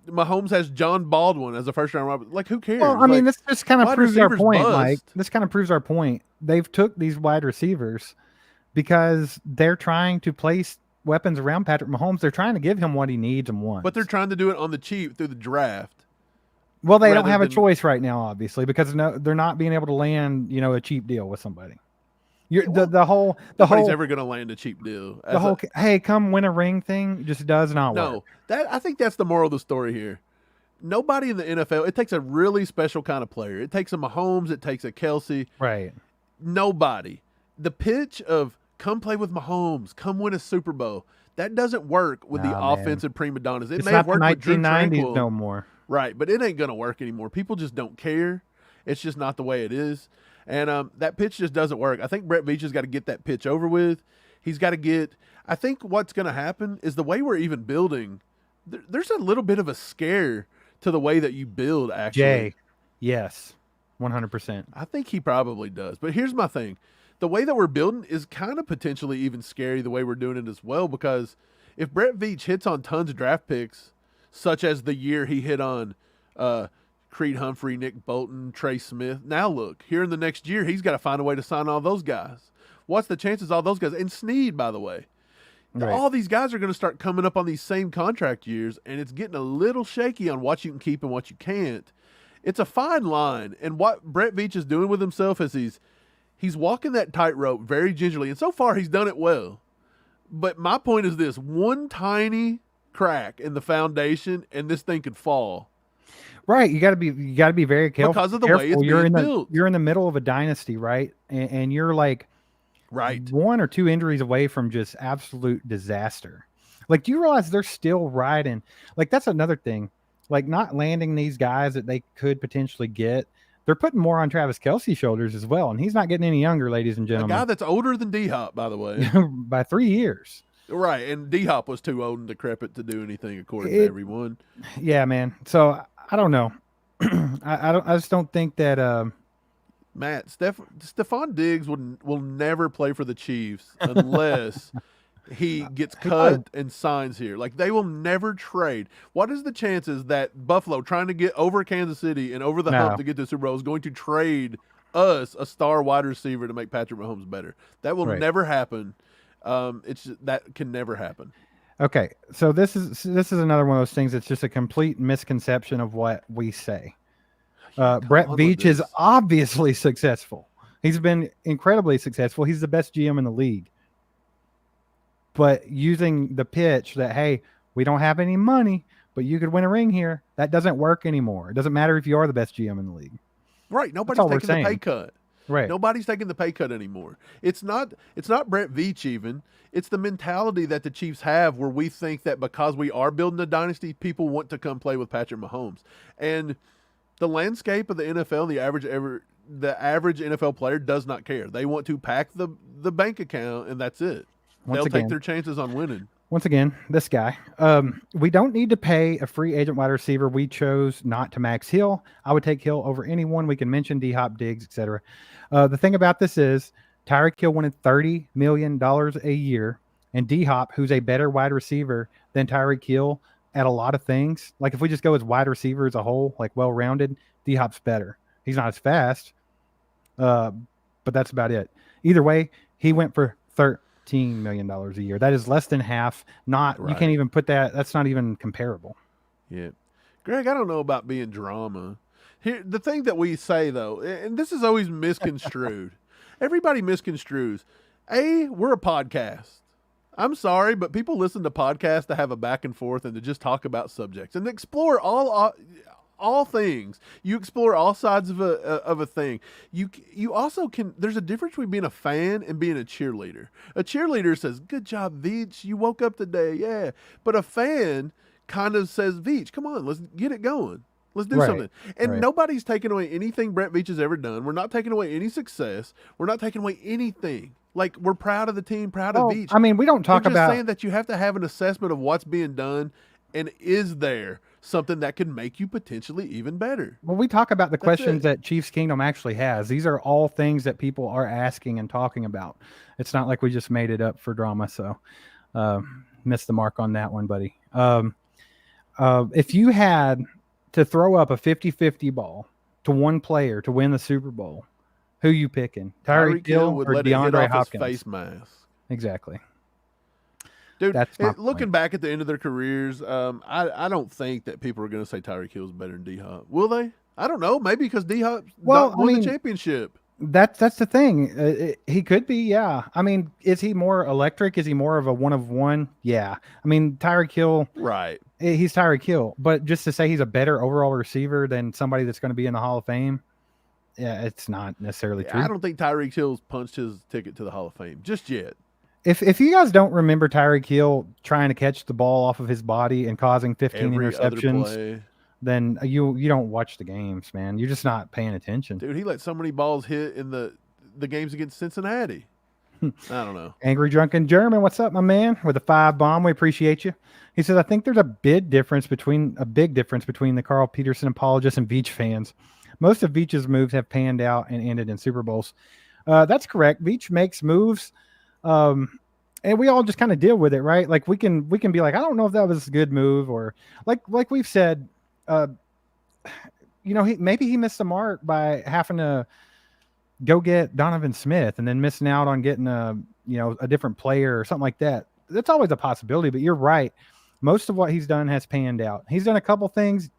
Mahomes has John Baldwin as a first round wide. Like, who cares? Well, I mean, this just kind of proves our point, Mike. This kind of proves our point. They've took these wide receivers because they're trying to place weapons around Patrick Mahomes. They're trying to give him what he needs and wants. But they're trying to do it on the cheap through the draft. Well, they don't have a choice right now, obviously, because they're not being able to land, a cheap deal with somebody. Nobody's ever going to land a cheap deal. Hey, come win a ring thing just does not work. No, I think that's the moral of the story here. Nobody in the NFL, it takes a really special kind of player. It takes a Mahomes, it takes a Kelsey. Right. Nobody. The pitch of come play with Mahomes, come win a Super Bowl, that doesn't work with the offensive prima donnas. It may have worked with Drew Tranquill. No more. Right, but it ain't going to work anymore. People just don't care. It's just not the way it is. And that pitch just doesn't work. I think Brett Veach has got to get that pitch over with. He's got to get – I think what's going to happen is the way we're even building, there's a little bit of a scare to the way that you build, actually. Jay, yes, 100%. I think he probably does. But here's my thing. The way that we're building is kind of potentially even scary the way we're doing it as well, because if Brett Veach hits on tons of draft picks, such as the year he hit on Creed Humphrey, Nick Bolton, Trey Smith. Now look, here in the next year, he's got to find a way to sign all those guys. What's the chances all those guys? And Snead, by the way. Right. All these guys are going to start coming up on these same contract years, and it's getting a little shaky on what you can keep and what you can't. It's a fine line, and what Brett Veach is doing with himself is he's walking that tightrope very gingerly, and so far he's done it well. But my point is this, one tiny crack in the foundation and this thing could fall. Right, you got to be very careful because of the way it's being built. You're in the middle of a dynasty, right? And you're like, right, 1 or 2 injuries away from just absolute disaster. Like, do you realize they're still riding? Like, that's another thing. Like, not landing these guys that they could potentially get. They're putting more on Travis Kelce's shoulders as well, and he's not getting any younger, ladies and gentlemen. A guy that's older than DHop, by the way, by 3 years. Right, and DHop was too old and decrepit to do anything according to everyone. Yeah, man. So I don't know. I just don't think that. Matt, Stephon Diggs will never play for the Chiefs unless he gets cut and signs here. Like, they will never trade. What is the chances that Buffalo, trying to get over Kansas City and over the hump to get to the Super Bowl, is going to trade us a star wide receiver to make Patrick Mahomes better? That will never happen. That can never happen. Okay, so this is another one of those things that's just a complete misconception of what we say. Brett Veach is obviously successful. He's been incredibly successful. He's the best GM in the league. But using the pitch that, hey, we don't have any money, but you could win a ring here, that doesn't work anymore. It doesn't matter if you are the best GM in the league. Right. Nobody's taking the pay cut. Right. Nobody's taking the pay cut anymore. It's not Brett Veach even. It's the mentality that the Chiefs have where we think that because we are building a dynasty, people want to come play with Patrick Mahomes. And the landscape of the NFL, the average NFL player does not care. They want to pack the bank account, and that's it. They'll take their chances on winning. Once again, this guy. We don't need to pay a free agent wide receiver. We chose not to max Hill. I would take Hill over anyone. We can mention DHop, Diggs, etc. The thing about this is Tyreek Hill wanted $30 million a year, and DHop, who's a better wide receiver than Tyreek Hill at a lot of things. Like, if we just go as wide receiver as a whole, like well-rounded, DHop's better. He's not as fast, but that's about it. Either way, he went for $13 million a year. That is less than half. You can't even put that. That's not even comparable. Yeah. Greg, I don't know about being drama. Here, the thing that we say, though, and this is always misconstrued. Everybody misconstrues. We're a podcast. I'm sorry, but people listen to podcasts to have a back and forth and to just talk about subjects and explore all things. You explore all sides of a thing. You also can. There's a difference between being a fan and being a cheerleader. A cheerleader says, "Good job, Veach. You woke up today, yeah." But a fan kind of says, "Veach, come on, let's get it going. Let's do something." And nobody's taking away anything Brett Veach has ever done. We're not taking away any success. We're not taking away anything. Like, we're proud of the team, proud of Veach. I mean, we don't talk We're just about saying that you have to have an assessment of what's being done, and is there something that can make you potentially even better. Well, we talk about the questions that Chiefs Kingdom actually has. These are all things that people are asking and talking about. It's not like we just made it up for drama. So missed the mark on that one, buddy. If you had to throw up a 50-50 ball to one player to win the Super Bowl, who you picking? Tyreek Hill or DeAndre Hopkins? Face mask. Exactly. Dude, looking back at the end of their careers, I don't think that people are going to say Tyreek Hill is better than D-Hop. Will they? I don't know. Maybe because D-Hop won the championship. That's the thing. He could be, yeah. I mean, is he more electric? Is he more of a one of one? Yeah. I mean, Tyreek Hill. Right. He's Tyreek Hill. But just to say he's a better overall receiver than somebody that's going to be in the Hall of Fame, yeah, it's not necessarily true. I don't think Tyreek Hill's punched his ticket to the Hall of Fame just yet. If you guys don't remember Tyreek Hill trying to catch the ball off of his body and causing 15 interceptions, then you don't watch the games, man. You're just not paying attention. Dude, he let so many balls hit in the games against Cincinnati. I don't know. Angry Drunken German, what's up, my man? With a 5 bomb, we appreciate you. He says, I think there's a big difference between the Carl Peterson apologists and Veach fans. Most of Veach's moves have panned out and ended in Super Bowls. That's correct. Veach makes moves. And we all just kind of deal with it, right? Like we can be like, I don't know if that was a good move, or like we've said, maybe he missed the mark by having to go get Donovan Smith and then missing out on getting a different player or something like that. That's always a possibility, but you're right. Most of what he's done has panned out. He's done a couple things.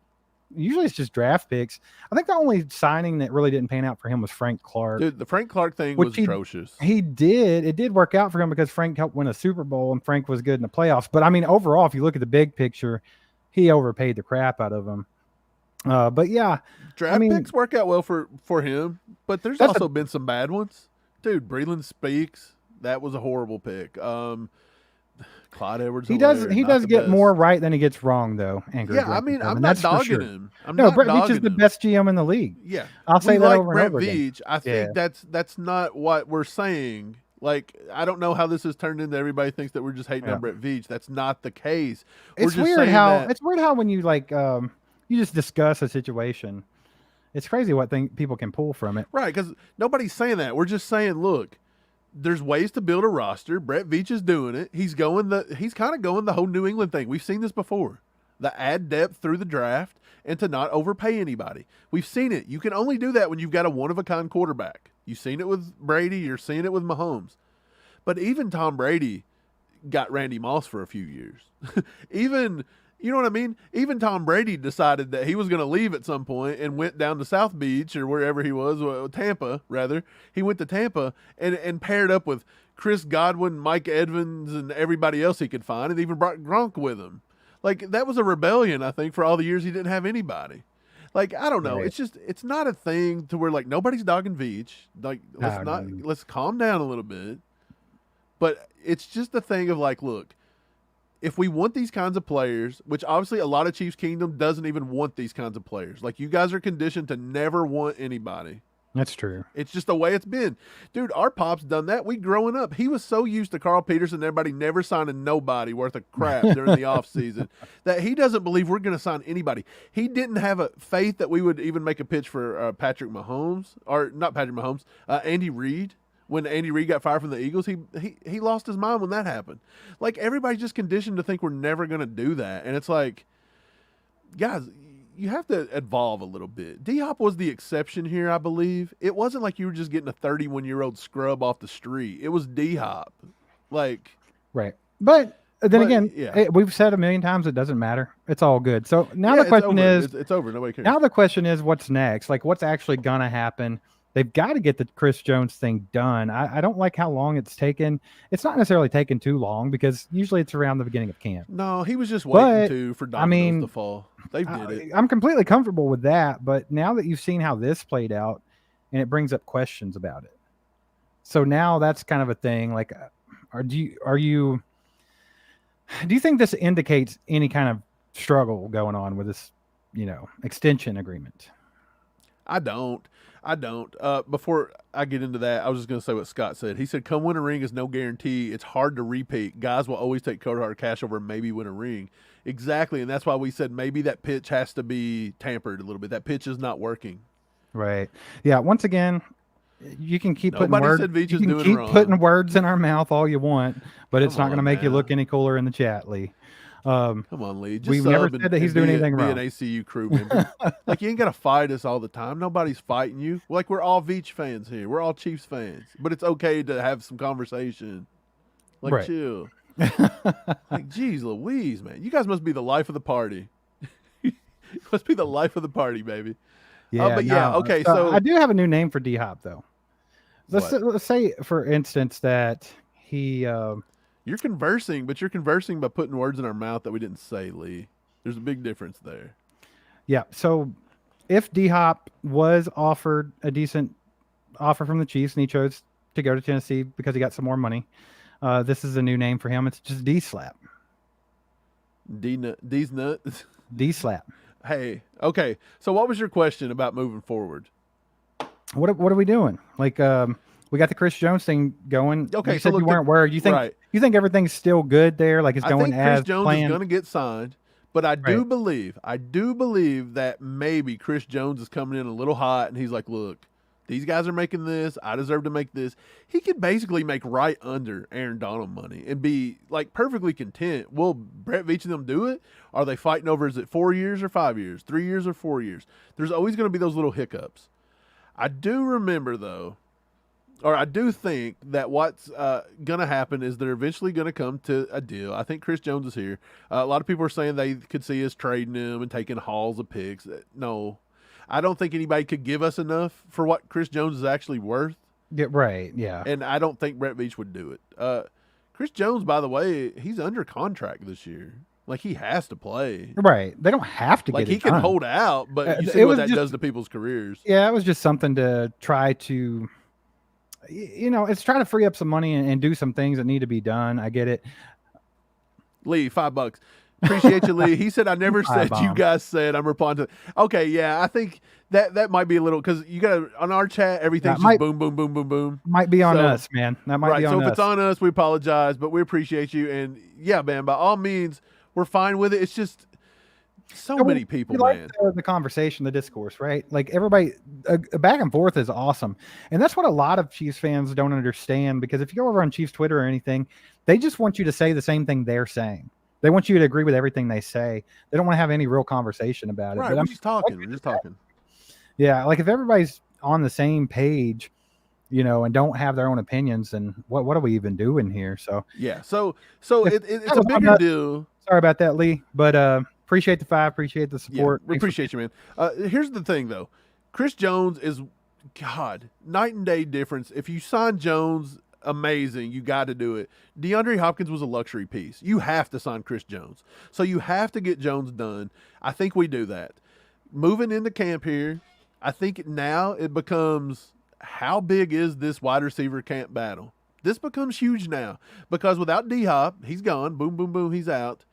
Usually it's just draft picks. I think the only signing that really didn't pan out for him was Frank Clark. Dude, the Frank Clark thing was atrocious. It did work out for him because Frank helped win a Super Bowl and Frank was good in the playoffs. But I mean, overall, if you look at the big picture, he overpaid the crap out of him. But yeah, draft picks work out well for him, but there's also been some bad ones. Dude, Breland Speaks, that was a horrible pick. Clyde Edwards. He does get more right than he gets wrong, though. Yeah, I mean, I'm not dogging him. Brett Veach is the best GM in the league. Yeah, I'll say that over and over again. I think that's not what we're saying. Like, I don't know how this has turned into everybody thinks that we're just hating on Brett Veach. That's not the case. It's weird how when you like you just discuss a situation, it's crazy what people can pull from it. Right, because nobody's saying that. We're just saying, look, there's ways to build a roster. Brett Veach is doing it. He's kind of going the whole New England thing. We've seen this before. The add depth through the draft and to not overpay anybody. We've seen it. You can only do that when you've got a one-of-a-kind quarterback. You've seen it with Brady. You're seeing it with Mahomes. But even Tom Brady got Randy Moss for a few years. You know what I mean? Even Tom Brady decided that he was going to leave at some point and went down to South Beach or wherever he was, Tampa, rather. He went to Tampa and paired up with Chris Godwin, Mike Evans, and everybody else he could find, and even brought Gronk with him. Like, that was a rebellion, I think, for all the years he didn't have anybody. Like, I don't know. Right. It's not a thing to where, like, nobody's dogging Veach. Like, let's calm down a little bit. But it's just a thing of, like, look, if we want these kinds of players, which obviously a lot of Chiefs Kingdom doesn't even want these kinds of players. Like, you guys are conditioned to never want anybody. That's true. It's just the way it's been. Dude, our pop's done that. We growing up, he was so used to Carl Peterson and everybody never signing nobody worth of crap during the offseason that he doesn't believe we're going to sign anybody. He didn't have a faith that we would even make a pitch for Patrick Mahomes, or not Patrick Mahomes, Andy Reid. When Andy Reid got fired from the Eagles, he lost his mind when that happened. Like, everybody's just conditioned to think we're never going to do that. And it's like, guys, you have to evolve a little bit. DHop was the exception here, I believe. It wasn't like you were just getting a 31-year-old scrub off the street. It was DHop. Like, right. But again, we've said a million times it doesn't matter. It's all good. So now the question is, it's over. Nobody cares. Now the question is, what's next? Like, what's actually going to happen? They've got to get the Chris Jones thing done. I don't like how long it's taken. It's not necessarily taken too long because usually it's around the beginning of camp. No, he was just waiting for dominoes to fall. They did it. I'm completely comfortable with that. But now that you've seen how this played out, and it brings up questions about it. So now that's kind of a thing. Like, do you think this indicates any kind of struggle going on with this, extension agreement? I don't. Before I get into that, I was just going to say what Scott said. He said, come win a ring is no guarantee. It's hard to repeat. Guys will always take cold hard cash over maybe win a ring. Exactly, and that's why we said maybe that pitch has to be tampered a little bit. That pitch is not working. Right. Yeah, once again, you can keep putting words in our mouth all you want, but it's not going to make you look any cooler in the chat, Lee. Come on, Lee. We've never said that he's doing anything wrong. Be an ACU crew member. Like, you ain't got to fight us all the time. Nobody's fighting you. Like, we're all Veach fans here. We're all Chiefs fans. But it's okay to have some conversation. Like, right. Chill. Like, geez Louise, man. You guys must be the life of the party. You must be the life of the party, baby. Yeah. Okay. So I do have a new name for DHop, though. Let's say, for instance, that he... You're conversing by putting words in our mouth that we didn't say, Lee. There's a big difference there. Yeah. So if DHop was offered a decent offer from the Chiefs and he chose to go to Tennessee because he got some more money, this is a new name for him. It's just D-Slap. D's nuts. D-Slap. Hey, okay. So what was your question about moving forward? What are we doing? Like, we got the Chris Jones thing going. Okay, you said you weren't worried. You think everything's still good there? Like, it's going as planned? I think Chris Jones is going to get signed, but I do believe that maybe Chris Jones is coming in a little hot, and he's like, look, these guys are making this. I deserve to make this. He could basically make right under Aaron Donald money and be, like, perfectly content. Will Brett Veach and them do it? Are they fighting over, is it 4 years or 5 years, 3 years or 4 years? There's always going to be those little hiccups. I do remember, though, or I do think that what's going to happen is they're eventually going to come to a deal. I think Chris Jones is here. A lot of people are saying they could see us trading him and taking hauls of picks. No, I don't think anybody could give us enough for what Chris Jones is actually worth. Yeah, right, yeah. And I don't think Brett Veach would do it. Chris Jones, by the way, he's under contract this year. Like, he has to play. Right. They don't have to get it done. Like, he can hold out, but you see what that does to people's careers. Yeah, it was just something to try to... it's trying to free up some money and do some things that need to be done. I get it. Lee, $5. Appreciate you, Lee. He said, I never said you bomb. guys said. I'm replying to. Okay, yeah, I think that might be a little because you got on our chat, everything's just might- boom, boom, boom, boom, boom. Might be on So- us, man. That might Right. be on So us. if it's on us, we apologize, but we appreciate you. And yeah, man, by all means, we're fine with it. It's just so Yeah, many people, we like man. the conversation, the discourse, right? Like everybody, back and forth is awesome, and that's what a lot of Chiefs fans don't understand. Because if you go over on Chiefs Twitter or anything, they just want you to say the same thing they're saying. They want you to agree with everything they say. They don't want to have any real conversation about it. Right. But We're I'm just talking. We're just talking. yeah, like if everybody's on the same page, and don't have their own opinions, then what are we even doing here? So Yeah. So If it's that a was on bigger the- deal. sorry about that, Lee, but appreciate the 5, appreciate the Yeah, support. we Thanks for- appreciate you, man. Here's the thing, though. Chris Jones is, God, night and day difference. If you sign Jones, amazing. You got to do it. DeAndre Hopkins was a luxury piece. You have to sign Chris Jones. So you have to get Jones done. I think we do that. Moving into camp here, I think now it becomes how big is this wide receiver camp battle? This becomes huge now because without DHop, he's gone. Boom, boom, boom, he's out.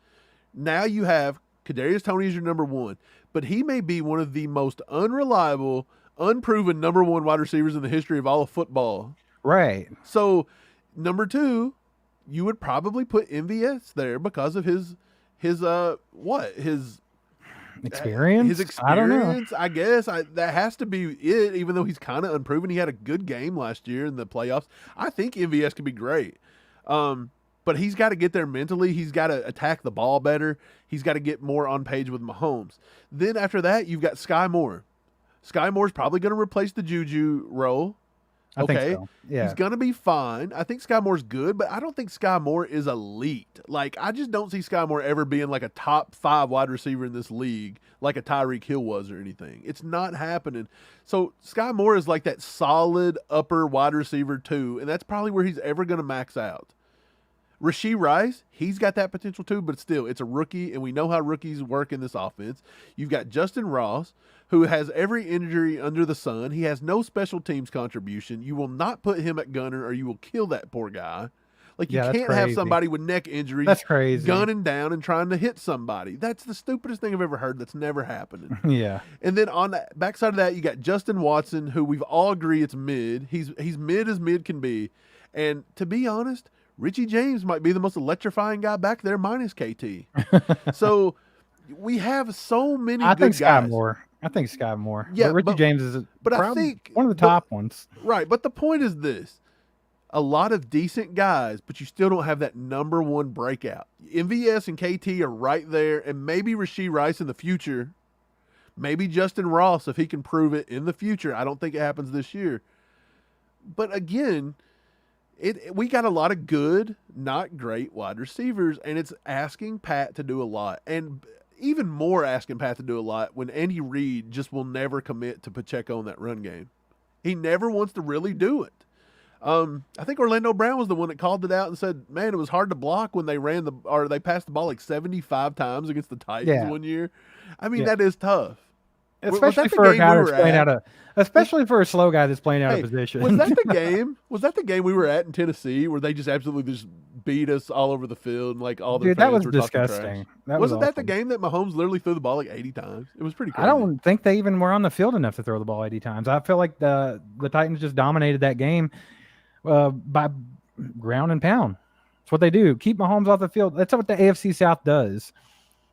Now you have Kadarius Toney as your number one, but he may be one of the most unreliable, unproven number one wide receivers in the history of all of football. Right. So, number 2, you would probably put MVS there because of his Experience? His experience, I don't know. I guess. That has to be it, even though he's kind of unproven. He had a good game last year in the playoffs. I think MVS could be great. But he's got to get there mentally. He's got to attack the ball better. He's got to get more on page with Mahomes. Then after that, you've got Sky Moore. Sky Moore's probably going to replace the Juju role. I think so. Yeah. He's going to be fine. I think Sky Moore's good, but I don't think Sky Moore is elite. Like, I just don't see Sky Moore ever being like a top 5 wide receiver in this league like a Tyreek Hill was or anything. It's not happening. So Sky Moore is like that solid upper wide receiver 2, and that's probably where he's ever going to max out. Rashee Rice, he's got that potential too, but still, it's a rookie, and we know how rookies work in this offense. You've got Justin Ross, who has every injury under the sun. He has no special teams contribution. You will not put him at gunner, or you will kill that poor guy. Like, you Yeah, that's can't have crazy. somebody with neck injuries That's crazy. gunning down and trying to hit somebody. That's the stupidest thing I've ever heard. That's never happening. Yeah. And then on the backside of that, you got Justin Watson, who we've all agree it's mid. He's mid as mid can be. And to be honest, Richie James might be the most electrifying guy back there minus KT. So we have so many I good think Sky guys. Moore. I think Sky Moore. Yeah, but Richie but- James is but I probably think- one of the but- top ones. Right, but the point is this. A lot of decent guys, but you still don't have that number one breakout. MVS and KT are right there, and maybe Rashee Rice in the future. Maybe Justin Ross, if he can prove it in the future. I don't think it happens this year. But again, we got a lot of good, not great wide receivers, and it's asking Pat to do a lot. And even more asking Pat to do a lot when Andy Reid just will never commit to Pacheco in that run game. He never wants to really do it. I think Orlando Brown was the one that called it out and said, man, it was hard to block when they they passed the ball like 75 times against the Titans one year. I mean, that is tough. Was Especially that the for a game guy we that's were playing at? especially for a slow guy that's playing out Hey, of position. Was that the game? Was that the game we were at in Tennessee where they just absolutely just beat us all over the field and like all the Dude, that was were talking disgusting. trash? That was Wasn't that the awful. game that Mahomes literally threw the ball like 80 times? It was pretty crazy. I don't think they even were on the field enough to throw the ball 80 times. I feel like the Titans just dominated that game by ground and pound. That's what they do. Keep Mahomes off the field. That's what the AFC South does.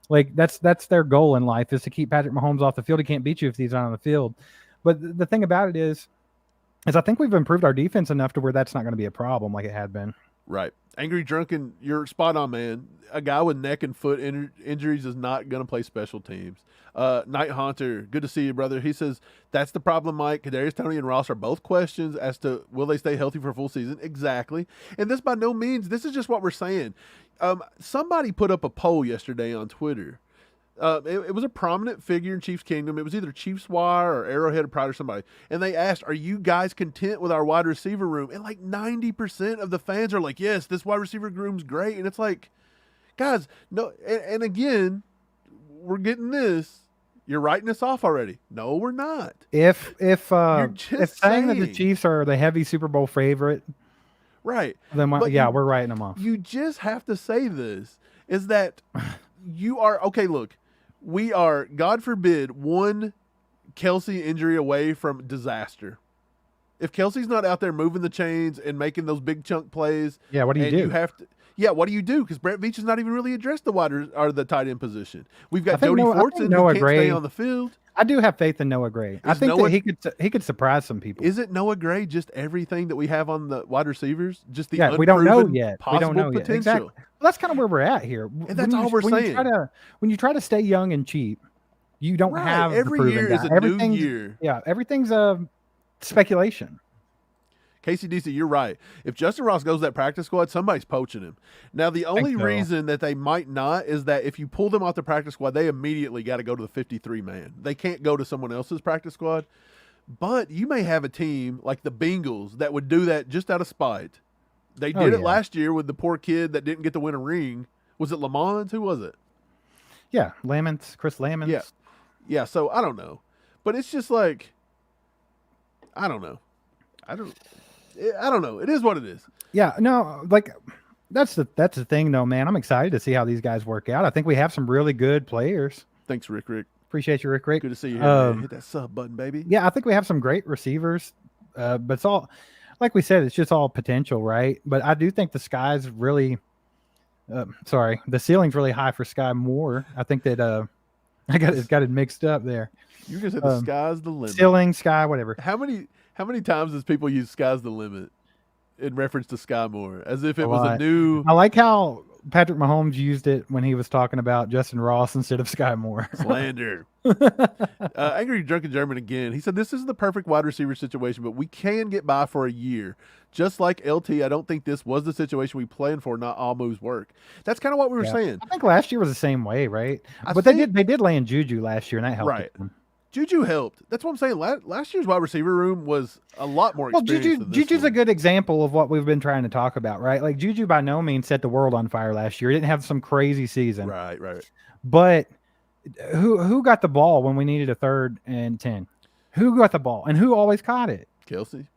Like that's their goal in life is to keep Patrick Mahomes off the field. He can't beat you if he's not on the field. But the thing about it is I think we've improved our defense enough to where that's not going to be a problem like it had been. Right. Angry Drunken, you're spot on, man. A guy with neck and foot injuries is not going to play special teams. Night Haunter, good to see you, brother. He says, that's the problem, Mike. Kadarius Toney and Ross are both questions as to will they stay healthy for a full season? Exactly. And this by no means, this is just what we're saying. Somebody put up a poll yesterday on Twitter. It was a prominent figure in Chiefs Kingdom. It was either Chiefs WR or Arrowhead or Pride or somebody. And they asked, are you guys content with our wide receiver room? And like 90% of the fans are like, yes, this wide receiver room's great. And it's like, guys, no. And again, we're getting this. You're writing us off already. No, we're not. If just saying that the saying. Chiefs are the heavy Super Bowl favorite, Right. then But we're writing them off. You just have to say this, is that you are okay. Look, we are, God forbid, one Kelsey injury away from disaster. If Kelsey's not out there moving the chains and making those big chunk plays, Yeah, what do you do? You have to. Yeah, what do you do? Because Brett Veach has not even really addressed the the tight end position. We've got Jody Fortson who can't stay on the field. I do have faith in Noah Gray. I think that he could surprise some people. Isn't Noah Gray just everything that we have on the wide receivers? Just the we don't know yet. Possible potential. Exactly. Well, that's kind of where we're at here. And that's all we're saying. When you try to stay young and cheap, you don't have every the year guy. is a new year. Yeah, everything's a speculation. KCDC, you're right. If Justin Ross goes to that practice squad, somebody's poaching him. Now, the only reason that they might not is that if you pull them off the practice squad, they immediately got to go to the 53-man. They can't go to someone else's practice squad. But you may have a team like the Bengals that would do that just out of spite. They did it last year with the poor kid that didn't get to win a ring. Was it Lamont? Who was it? Yeah, Chris Lamons. Yeah, so I don't know. But it's just like, I don't know. I don't know. It is what it is. Yeah, no, like that's the thing though, man. I'm excited to see how these guys work out. I think we have some really good players. Thanks, Rick. Appreciate you, Rick. Good to see you here, man. Hit that sub button, baby. Yeah, I think we have some great receivers. But it's all, like we said, it's just all potential, right? But I do think the sky's really the ceiling's really high for Sky Moore. I think that I got it mixed up there. You're gonna say the sky's the limit. Ceiling, sky, whatever. How many times does people use "sky's the limit" in reference to Sky Moore, as if it was a new? I like how Patrick Mahomes used it when he was talking about Justin Ross instead of Sky Moore. Slander. Angry Drunken German again. He said, "This is the perfect wide receiver situation, but we can get by for a year. Just like LT, I don't think this was the situation we planned for. Not all moves work." That's kind of what we were saying. I think last year was the same way, right? They did land Juju last year, and that helped. Right. Them. Juju helped. That's what I'm saying. Last year's wide receiver room was a lot more experienced than this Juju's a good example of what we've been trying to talk about, right? Like Juju by no means set the world on fire last year. He didn't have some crazy season. Right. But who got the ball when we needed a 3rd and 10? Who got the ball? And who always caught it? Kelsey.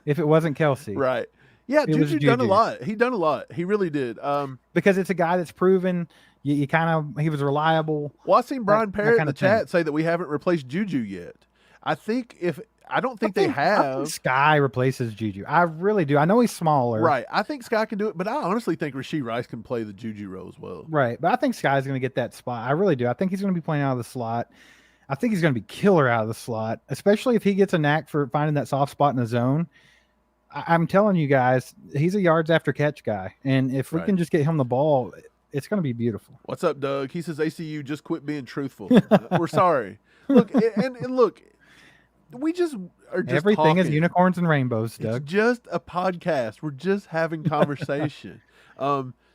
If it wasn't Kelsey. Right. Yeah, Juju done a lot. He done a lot. He really did. Because it's a guy that's proven he was reliable. Well, I've seen Brian Parrott in the chat say that we haven't replaced Juju yet. I don't think they have. I think Sky replaces Juju. I really do. I know he's smaller. Right. I think Sky can do it, but I honestly think Rashee Rice can play the Juju role as well. Right. But I think Sky's going to get that spot. I really do. I think he's going to be playing out of the slot. I think he's going to be killer out of the slot, especially if he gets a knack for finding that soft spot in the zone. I'm telling you guys, he's a yards after catch guy. And if we can just get him the ball, it's going to be beautiful. What's up, Doug? He says, ACU, just quit being truthful. We're sorry. Look, and look, we just are just everything talking. Is unicorns and rainbows, Doug. It's just a podcast. We're just having conversation.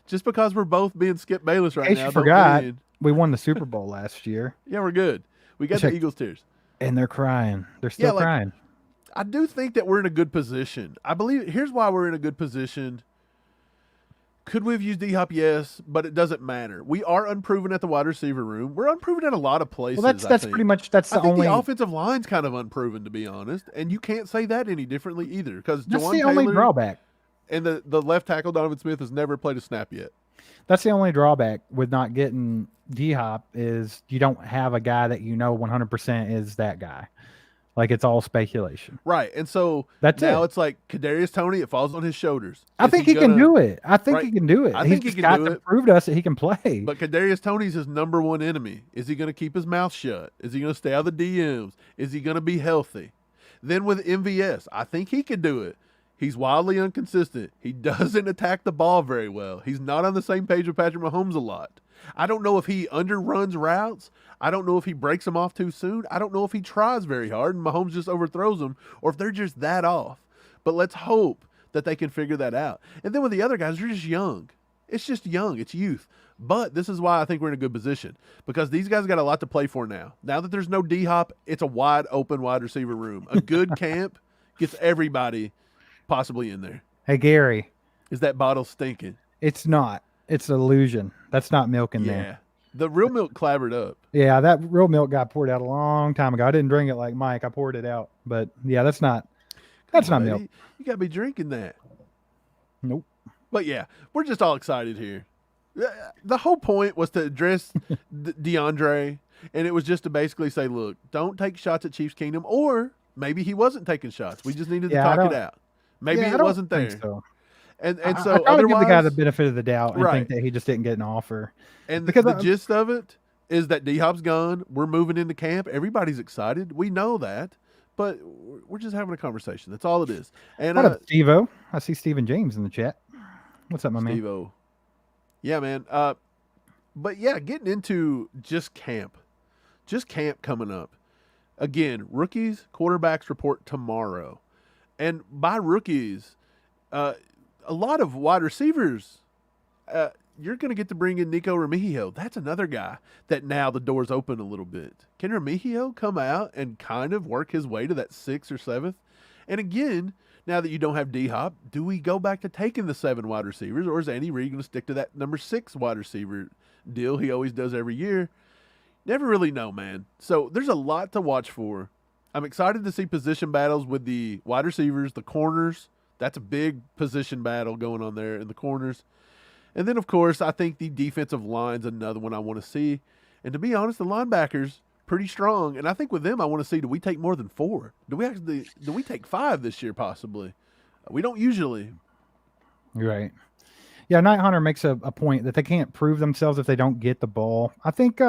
Just because we're both being Skip Bayless right now. You forgot, we won the Super Bowl last year. Yeah, we're good. We got the Eagles tears. And they're crying. They're still crying. I do think that we're in a good position. I believe here's why we're in a good position. Could we have used DHop? Yes, but it doesn't matter. We are unproven at the wide receiver room. We're unproven at a lot of places. Well, that's pretty much the only. The offensive line's kind of unproven, to be honest, and you can't say that any differently either. Because that's the only drawback. And the left tackle Donovan Smith has never played a snap yet. That's the only drawback with not getting DHop is you don't have a guy that 100% is that guy. Like it's all speculation. Right. And so now it's like Kadarius Toney, it falls on his shoulders. I think he can do it. I think he can do it. I think he can do it. Prove to us that he can play. But Kadarius Toney's his number one enemy. Is he going to keep his mouth shut? Is he going to stay out of the DMs? Is he going to be healthy? Then with MVS, I think he can do it. He's wildly inconsistent. He doesn't attack the ball very well. He's not on the same page with Patrick Mahomes a lot. I don't know if he underruns routes. I don't know if he breaks them off too soon. I don't know if he tries very hard and Mahomes just overthrows them or if they're just that off. But let's hope that they can figure that out. And then with the other guys, they're just young. It's just young. It's youth. But this is why I think we're in a good position because these guys got a lot to play for now. Now that there's no DHop, it's a wide open wide receiver room. A good camp gets everybody possibly in there. Hey, Gary. Is that bottle stinking? It's not. It's an illusion. That's not milk in there. Yeah. The real milk clabbered up. Yeah, that real milk got poured out a long time ago. I didn't drink it like Mike. I poured it out. But yeah, that's not milk. You got to be drinking that. Nope. But yeah, we're just all excited here. The whole point was to address DeAndre, and it was just to basically say, look, don't take shots at Chiefs Kingdom, or maybe he wasn't taking shots. We just needed to talk it out. Maybe it wasn't there. So. And I so probably give the guy the otherwise, benefit of the doubt and Right. think that he just didn't get an offer. and because the gist of it is that D-Hop's gone. We're moving into camp. Everybody's excited. We know that, but we're just having a conversation. That's all it is. And What up, Steve-O? I see Stephen James in the chat. What's up, my man? Steve-O. Yeah, man. But yeah, getting into just camp coming up. Again, rookies, quarterbacks report tomorrow. And by rookies, a lot of wide receivers, you're going to get to bring in Nico Remigio. That's another guy that now the door's open a little bit. Can Remigio come out and kind of work his way to that 6th or 7th? And again, now that you don't have D-Hop, do we go back to taking the 7 wide receivers, or is Andy Reid going to stick to that number 6 wide receiver deal he always does every year? Never really know, man. So there's a lot to watch for. I'm excited to see position battles with the wide receivers, the corners. That's a big position battle going on there in the corners. And then, of course, I think the defensive line's another one I want to see. And to be honest, the linebackers, pretty strong. And I think with them, I want to see, do we take more than 4? Do we take 5 this year possibly? We don't usually. Right. Yeah, Night Hunter makes a point that they can't prove themselves if they don't get the ball. I think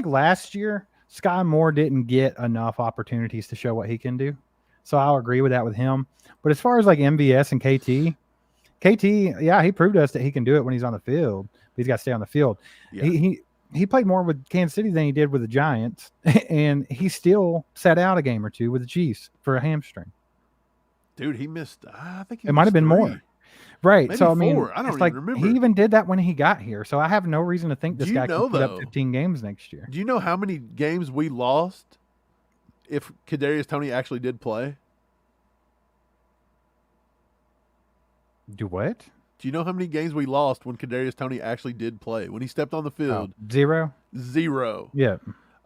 last year, Sky Moore didn't get enough opportunities to show what he can do. So I'll agree with that with him. But as far as like MVS and KT, yeah, he proved to us that he can do it when he's on the field. But he's got to stay on the field. Yeah. He played more with Kansas City than he did with the Giants, and he still sat out a game or 2 with the Chiefs for a hamstring. Dude, he missed. I think it might have been 3. more. Right. Maybe so 4. I mean, I don't even remember. He even did that when he got here. So I have no reason to think this guy can put up 15 games next year. Do you know how many games we lost if Kadarius Toney actually did play? Do what? Do you know how many games we lost when Kadarius Toney actually did play? When he stepped on the field? 0? 0. Yeah.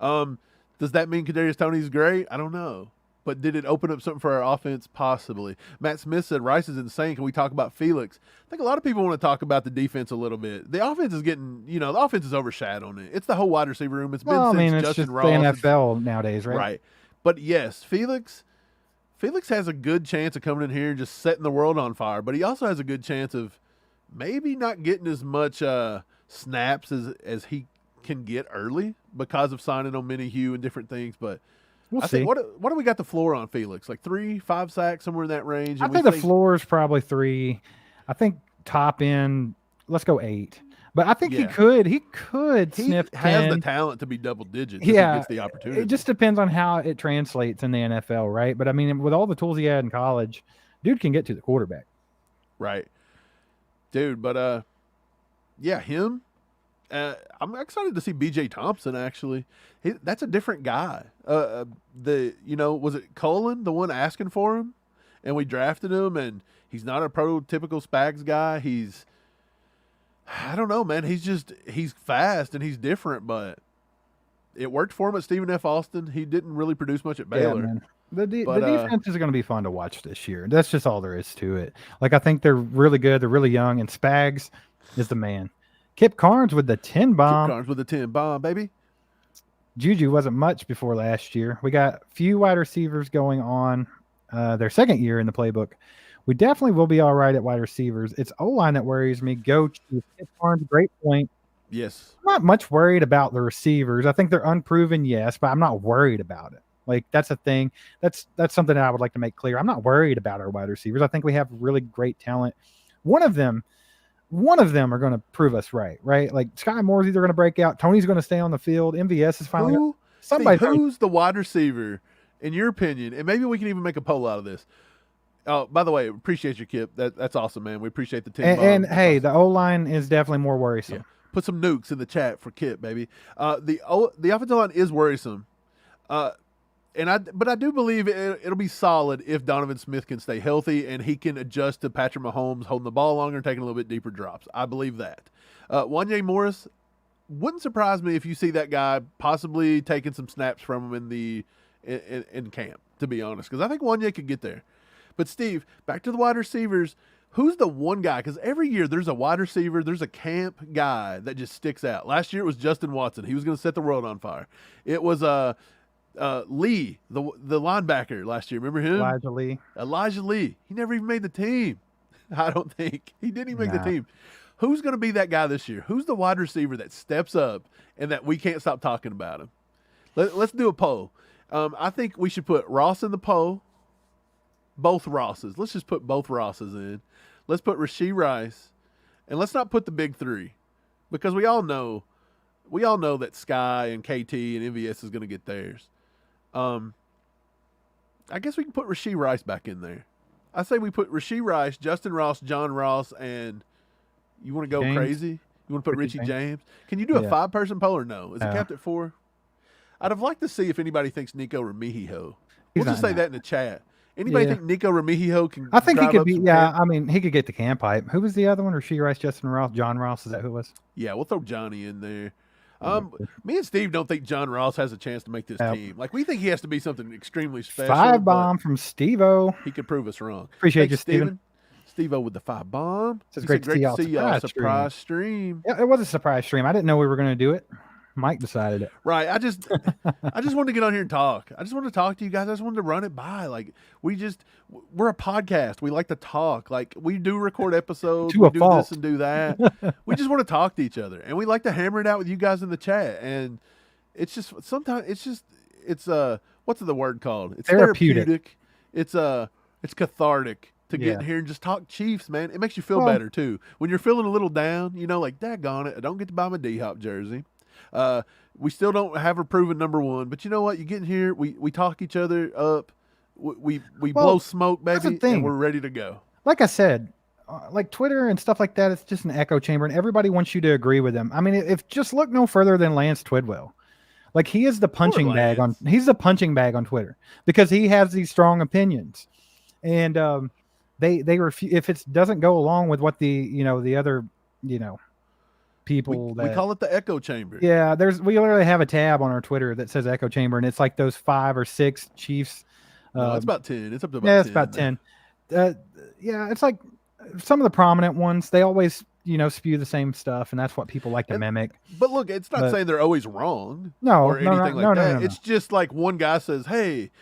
Does that mean Kadarius Toney's great? I don't know. But did it open up something for our offense? Possibly. Matt Smith said Rice is insane. Can we talk about Felix? I think a lot of people want to talk about the defense a little bit. The offense is getting, the offense is overshadowing it. It's the whole wide receiver room. It's been since it's Justin just Ross. the NFL nowadays, right? Right. But yes, Felix has a good chance of coming in here and just setting the world on fire. But he also has a good chance of maybe not getting as much snaps as he can get early because of signing on Minihue and different things. But we'll I see. think what do we got the floor on Felix? Like 3, 5 sacks, somewhere in that range? I think the floor is probably 3. I think top end, let's go 8. But I think he could sniff 10. He has the talent to be double digits if he gets the opportunity. It just depends on how it translates in the NFL, right? But I mean, with all the tools he had in college, dude can get to the quarterback. Right. Dude, but him. I'm excited to see B.J. Thompson, actually. That's a different guy. Was it Colin, the one asking for him? And we drafted him, and he's not a prototypical Spags guy. I don't know, man. He's fast and he's different, but it worked for him at Stephen F. Austin. He didn't really produce much at Baylor. Yeah, man. The defense is going to be fun to watch this year. That's just all there is to it. Like, I think they're really good. They're really young, and Spags is the man. Kip Carnes with the 10 bomb. Kip Carnes with the 10 bomb, baby. Juju wasn't much before last year. We got a few wide receivers going on their second year in the playbook. We definitely will be all right at wide receivers. It's O-line that worries me. Go Chiefs. Kip Carnes, great point. Yes. I'm not much worried about the receivers. I think they're unproven, yes, but I'm not worried about it. Like, that's a thing. That's something that I would like to make clear. I'm not worried about our wide receivers. I think we have really great talent. One of them are going to prove us right? Like, Sky Moore's either going to break out. Tony's going to stay on the field. MVS is finally who's the wide receiver, in your opinion? And maybe we can even make a poll out of this. Oh, by the way, appreciate your Kip. That's awesome, man. We appreciate the 10 and hey, the O-line is definitely more worrisome. Yeah. Put some nukes in the chat for Kip, baby. The offensive line is worrisome. But I do believe it'll be solid if Donovan Smith can stay healthy and he can adjust to Patrick Mahomes holding the ball longer and taking a little bit deeper drops. I believe that. Wanye Morris, wouldn't surprise me if you see that guy possibly taking some snaps from him in camp, to be honest, because I think Wanye could get there. But Steve, back to the wide receivers. Who's the one guy? Because every year there's a wide receiver, there's a camp guy that just sticks out. Last year it was Justin Watson. He was going to set the world on fire. It was Lee, the linebacker last year. Remember him? Elijah Lee. He never even made the team. I don't think. He didn't even make the team. Who's going to be that guy this year? Who's the wide receiver that steps up and that we can't stop talking about him? Let's do a poll. I think we should put Ross in the poll. Both Rosses. Let's just put both Rosses in. Let's put Rashee Rice. And let's not put the big three. Because we all know that Sky and KT and MVS is going to get theirs. I guess we can put Rashee Rice back in there. I say we put Rashee Rice, Justin Ross, John Ross, and you want to go crazy? You want to put Richie James? Can you do a 5-person poll or no? Is it capped at 4? I'd have liked to see if anybody thinks Nico Remigio. We'll just say that in the chat. Anybody think Nico Remigio can? I think he could be. Yeah, I mean, he could get the camp hype. Who was the other one? Rashee Rice, Justin Ross, John Ross. Is that who it was? Yeah, we'll throw Johnny in there. Me and Steve don't think John Ross has a chance to make this team. Like, we think he has to be something extremely special. 5-bomb from Steve-O. He could prove us wrong. Appreciate you, Steven. Steve-O with the 5-bomb. It's great to see y'all. Surprise stream. Yeah, it was a surprise stream. I didn't know we were going to do it. Mike decided it. Right. I just wanted to get on here and talk. I just wanted to talk to you guys. I just wanted to run it by. Like, we're a podcast. We like to talk. Like, we do record episodes. We do this and do that. We just want to talk to each other. And we like to hammer it out with you guys in the chat. And it's just, sometimes it's what's the word called? It's therapeutic. It's cathartic to get in here and just talk Chiefs, man. It makes you feel better too. When you're feeling a little down, like, daggone it, I don't get to buy my DHop jersey. We still don't have a proven number one, but you know what? You get in here, we talk each other up, we blow smoke, baby, and we're ready to go. Like I said, like Twitter and stuff like that, it's just an echo chamber, and everybody wants you to agree with them. I mean, if just look no further than Lance Twidwell. Like, he is the punching bag he's the punching bag on Twitter because he has these strong opinions, and they refuse if it doesn't go along with what the other people we call it the echo chamber. Yeah, we literally have a tab on our Twitter that says echo chamber, and it's like those 5 or 6 Chiefs. No, it's about 10. It's up to about 10. It's about 10. Yeah, it's like some of the prominent ones. They always spew the same stuff, and that's what people like to mimic. But look, it's not saying they're always wrong. Or anything like that. No. It's just like one guy says, "Hey,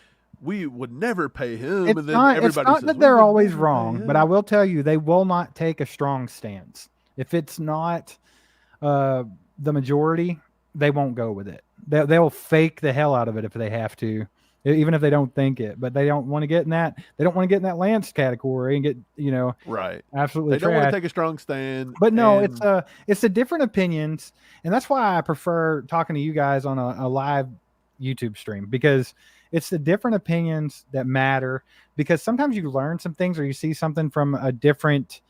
we would never pay him," and then everybody it's not says, that they're always wrong, but I will tell you, they will not take a strong stance if it's not the majority. They won't go with it. They'll fake the hell out of it if they have to, even if they don't think it. But they don't want to get in that. They don't want to get in that Lance category and get right. Absolutely. They don't want to take a strong stand. But no, it's the different opinions, and that's why I prefer talking to you guys on a live YouTube stream, because it's the different opinions that matter. Because sometimes you learn some things or you see something from a different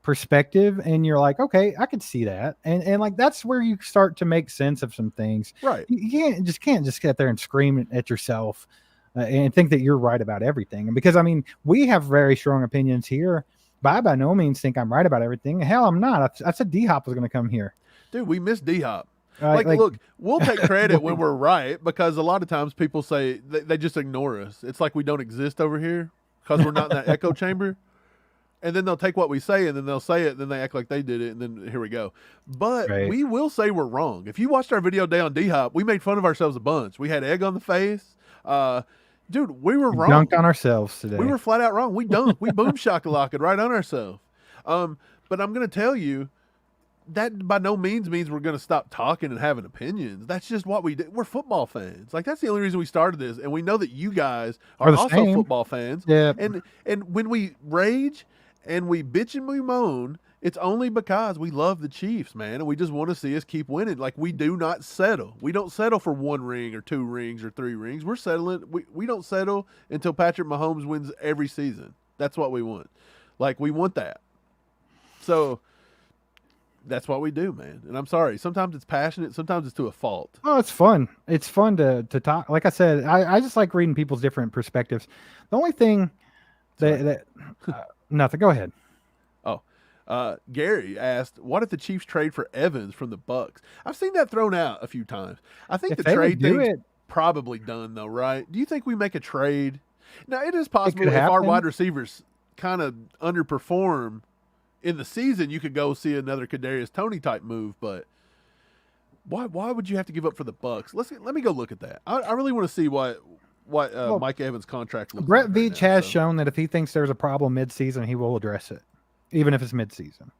perspective and you're like, okay, I could see that, and like that's where you start to make sense of some things. Right. You can't just get there and scream at yourself and think that you're right about everything. And because I mean, we have very strong opinions here, but I by no means think I'm right about everything. Hell, I'm not. I said DHop was going to come here. Dude, we missed DHop. Look, we'll take credit when we're right, because a lot of times people say they just ignore us. It's like we don't exist over here because we're not in that echo chamber. And then they'll take what we say, and then they'll say it, and then they act like they did it, and then here we go. But we will say we're wrong. If you watched our video day on DHop, we made fun of ourselves a bunch. We had egg on the face. Dude, we were wrong. Dunked on ourselves today. We were flat out wrong. We dunked. We boom shakalaka right on ourselves. But I'm going to tell you, that by no means means we're going to stop talking and having opinions. That's just what we do. We're football fans. Like, that's the only reason we started this. And we know that you guys are also football fans. Yeah. And when we rage and we bitch and we moan, it's only because we love the Chiefs, man, and we just want to see us keep winning. Like, we do not settle. We don't settle for 1 ring or 2 rings or 3 rings. We're settling. We don't settle until Patrick Mahomes wins every season. That's what we want. Like, we want that. So that's what we do, man. And I'm sorry. Sometimes it's passionate. Sometimes it's to a fault. Oh, it's fun. It's fun to talk. Like I said, I just like reading people's different perspectives. The only thing nothing. Go ahead. Oh, Gary asked, what if the Chiefs trade for Evans from the Bucks? I've seen that thrown out a few times. I think the trade thing's probably done, though, right? Do you think we make a trade? Now, it is possible if our wide receivers kind of underperform in the season, you could go see another Kadarius Toney type move, but why would you have to give up for the Bucks? Let me go look at that. I really want to see what Mike Evans' contract looks Brett like. Veach has shown that if he thinks there's a problem midseason, he will address it, even if it's midseason.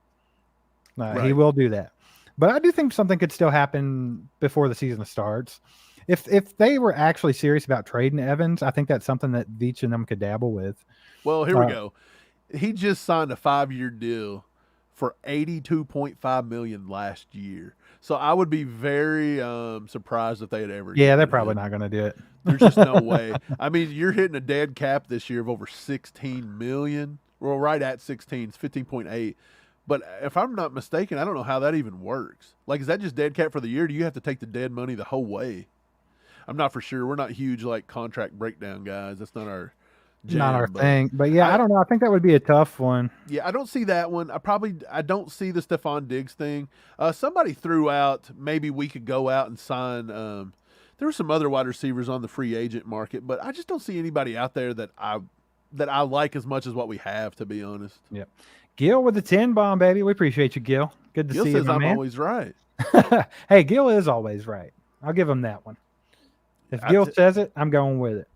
He will do that. But I do think something could still happen before the season starts. If they were actually serious about trading Evans, I think that's something that Veach and them could dabble with. Well, here we go. He just signed a 5-year deal for $82.5 million last year. So I would be very surprised if they had ever. Yeah, they're probably not going to do it. There's just no way. I mean, you're hitting a dead cap this year of over $16 million. Well, right at 16, it's 15.8. But if I'm not mistaken, I don't know how that even works. Like, is that just dead cap for the year? Do you have to take the dead money the whole way? I'm not for sure. We're not huge like contract breakdown guys. That's not our jam, not our thing. But yeah, I don't know. I think that would be a tough one. Yeah, I don't see that one. I don't see the Stephon Diggs thing. Somebody threw out maybe we could go out and sign. There were some other wide receivers on the free agent market, but I just don't see anybody out there that I like as much as what we have, to be honest. Yep. Gil with the 10 bomb, baby. We appreciate you, Gil. Good to see you, Gil says I'm man. always right. Hey, Gil is always right. I'll give him that one. If Gil says it, I'm going with it.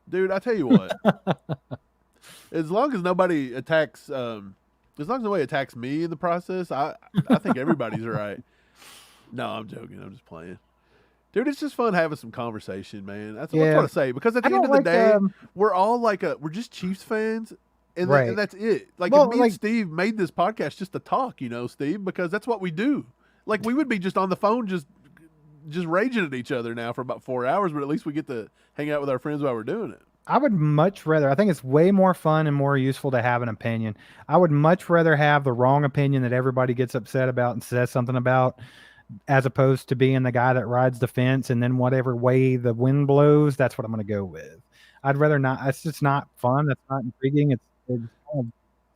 Dude, I tell you what. As long as nobody attacks me in the process, I think everybody's right. No, I'm joking. I'm just playing. Dude, it's just fun having some conversation, man. That's what I say. Because at the end of the day, we're all we're just Chiefs fans. And, and that's it. Like, me and Steve made this podcast just to talk, Steve, because that's what we do. Like, we would be just on the phone just raging at each other now for about 4 hours, but at least we get to hang out with our friends while we're doing it. I would much rather, I think it's way more fun and more useful to have an opinion. I would much rather have the wrong opinion that everybody gets upset about and says something about, as opposed to being the guy that rides the fence and then whatever way the wind blows, that's what I'm going to go with. I'd rather not. It's just not fun. That's not intriguing. It's kind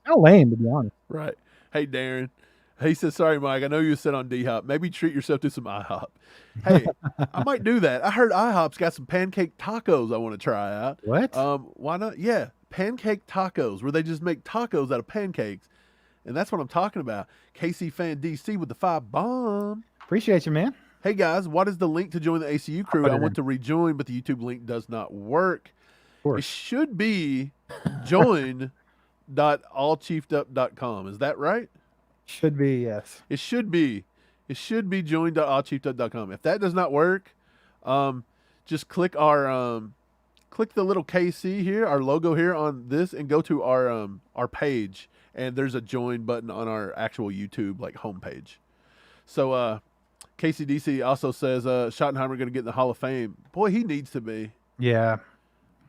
of lame, to be honest. Right. Hey, Darren. He says, sorry, Mike, I know you said on DHop. Maybe treat yourself to some IHOP. Hey, I might do that. I heard IHOP's got some pancake tacos I want to try out. What? Why not? Yeah, pancake tacos, where they just make tacos out of pancakes. And that's what I'm talking about. KC Fan DC with the 5 bomb. Appreciate you, man. Hey, guys, what is the link to join the ACU crew? I want to rejoin, but the YouTube link does not work. It should be join.allchiefedup.com. Is that right? Should be, yes. It should be. It should be join.allchiefedup.com. If that does not work, just click the little KC here, our logo here on this, and go to our page. And there's a join button on our actual YouTube homepage. So KCDC also says Schottenheimer going to get in the Hall of Fame. Boy, he needs to be. Yeah.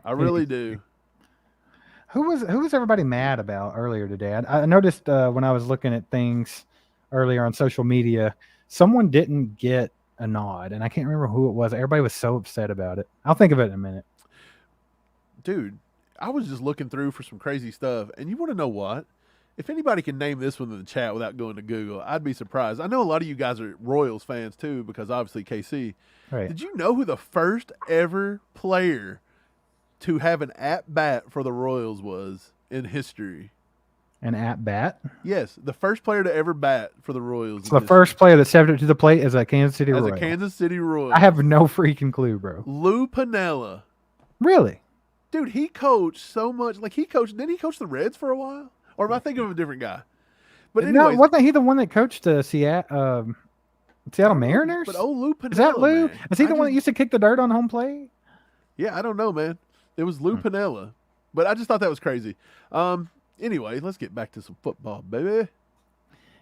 I really do. Who was everybody mad about earlier today? I noticed when I was looking at things earlier on social media, someone didn't get a nod, and I can't remember who it was. Everybody was so upset about it. I'll think of it in a minute. Dude, I was just looking through for some crazy stuff, and you want to know what? If anybody can name this one in the chat without going to Google, I'd be surprised. I know a lot of you guys are Royals fans too, because obviously KC. Right. Did you know who the first ever player to have an at-bat for the Royals was in history? An at-bat? Yes, the first player to ever bat for the Royals. So the first player that stepped up to the plate is a Kansas City Royal. As a Kansas City Royal. I have no freaking clue, bro. Lou Piniella. Really? Dude, he coached so much. Didn't he coach the Reds for a while? Or am I thinking of a different guy? But anyway, wasn't he the one that coached the Seattle Mariners? But Lou Piniella. Is that Lou? Man. Is he the one that used to kick the dirt on home plate? Yeah, I don't know, man. It was Lou Piniella. But I just thought that was crazy. Anyway, let's get back to some football, baby.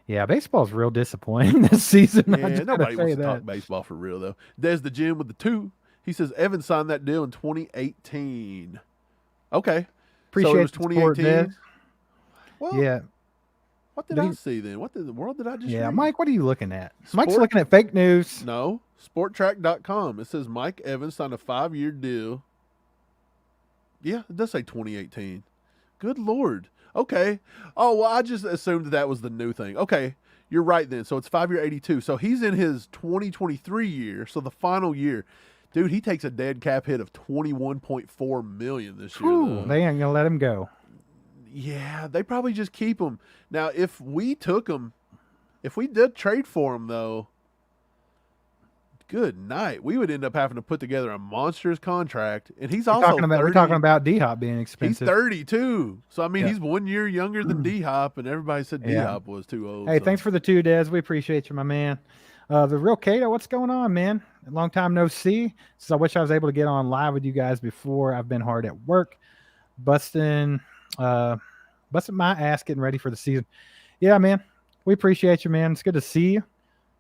Yeah, baseball's real disappointing this season. Yeah, nobody wants to talk baseball for real, though. Des the Gym with the 2. He says Evan signed that deal in 2018. Okay. Appreciate so it was the support, 2018. Des. Well, yeah. What did I see then? What in the world did I just read? Mike, what are you looking at? Mike's looking at fake news. No, sporttrack.com. It says Mike Evans signed a 5-year deal. Yeah, it does say 2018. Good Lord. Okay. Oh, well, I just assumed that was the new thing. Okay, you're right then. So it's 5-year 82. So he's in his 2023 year, so the final year. Dude, he takes a dead cap hit of $21.4 million this year. They ain't going to let him go. Yeah, they probably just keep him. Now, if we took him, if we did trade for him, though, good night. We would end up having to put together a monstrous contract, and he's also 30. We're talking about DHop being He's expensive. 32, so I mean Yeah. he's 1 year younger than DHop, and everybody said DHop was too old. Hey, so. thanks for the 2, Des. We appreciate you, my man. The real Cato, what's going on, man? Long time no see. So I wish I was able to get on live with you guys before. I've been hard at work, busting my ass getting ready for the season. Yeah, man. We appreciate you, man. It's good to see you.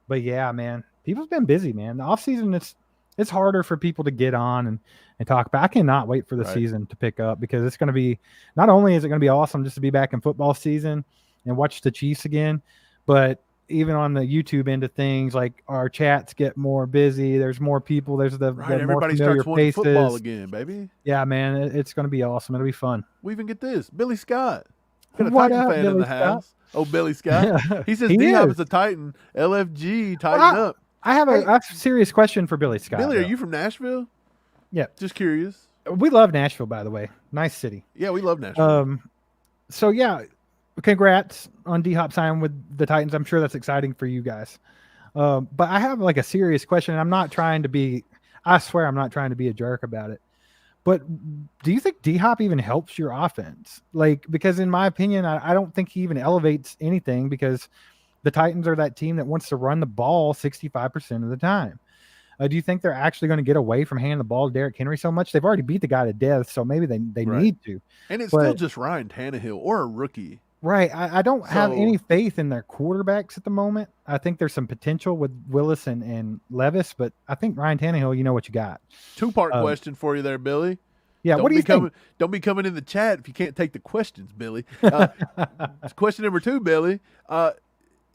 But yeah, man, people's been busy, man. The off season, it's harder for people to get on and talk. But I cannot wait for the season to pick up, because it's going to be, not only is it going to be awesome just to be back in football season and watch the Chiefs again, but even on the YouTube end of things, like our chats get more busy. There's more people. There's the everybody more starts wanting faces. football again, baby. Yeah, man, it's going to be awesome. It'll be fun. We even get this Billy Scott. Got a What Titan up, fan in Billy the house. Oh, Billy Scott. He says He D-Hop is. is a Titan. LFG, tighten up. I have a serious question for Billy Scott. Billy, are though. you from Nashville? Yeah. Just curious. We love Nashville, by the way. Nice city. Yeah, we love Nashville. So yeah, congrats on D-Hop signing with the Titans. I'm sure that's exciting for you guys. But I have like a serious question. And I swear I'm not trying to be a jerk about it. But do you think D-Hop even helps your offense? Like, because in my opinion, I don't think he even elevates anything, because the Titans are that team that wants to run the ball 65% of the time. Do you think they're actually going to get away from handing the ball to Derrick Henry so much? They've already beat the guy to death, so maybe they need to. And it's still just Ryan Tannehill or a rookie. Right. I don't have any faith in their quarterbacks at the moment. I think there's some potential with Willis and Levis, but I think Ryan Tannehill, you know what you got. 2-part question for you there, Billy. Yeah, what do you think? Don't be coming in the chat if you can't take the questions, Billy. Question number 2, Billy.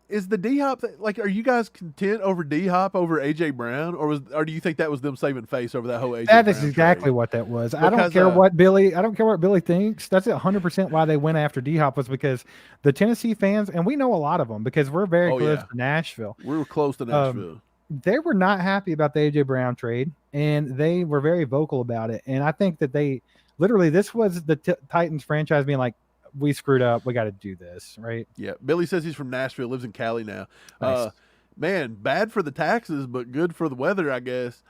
Is the D-Hop, are you guys content over D-Hop over A.J. Brown, or do you think that was them saving face over that whole A.J. Brown That is exactly trade? what that was. Because, I don't care what Billy thinks. That's 100% why they went after D-Hop, was because the Tennessee fans, and we know a lot of them because we're very close to Nashville. We were close to Nashville. They were not happy about the A.J. Brown trade, and they were very vocal about it. And I think that this was the Titans franchise being like, we screwed up. We got to do this, right? Yeah. Billy says he's from Nashville, lives in Cali now. Nice. Man, bad for the taxes, but good for the weather, I guess.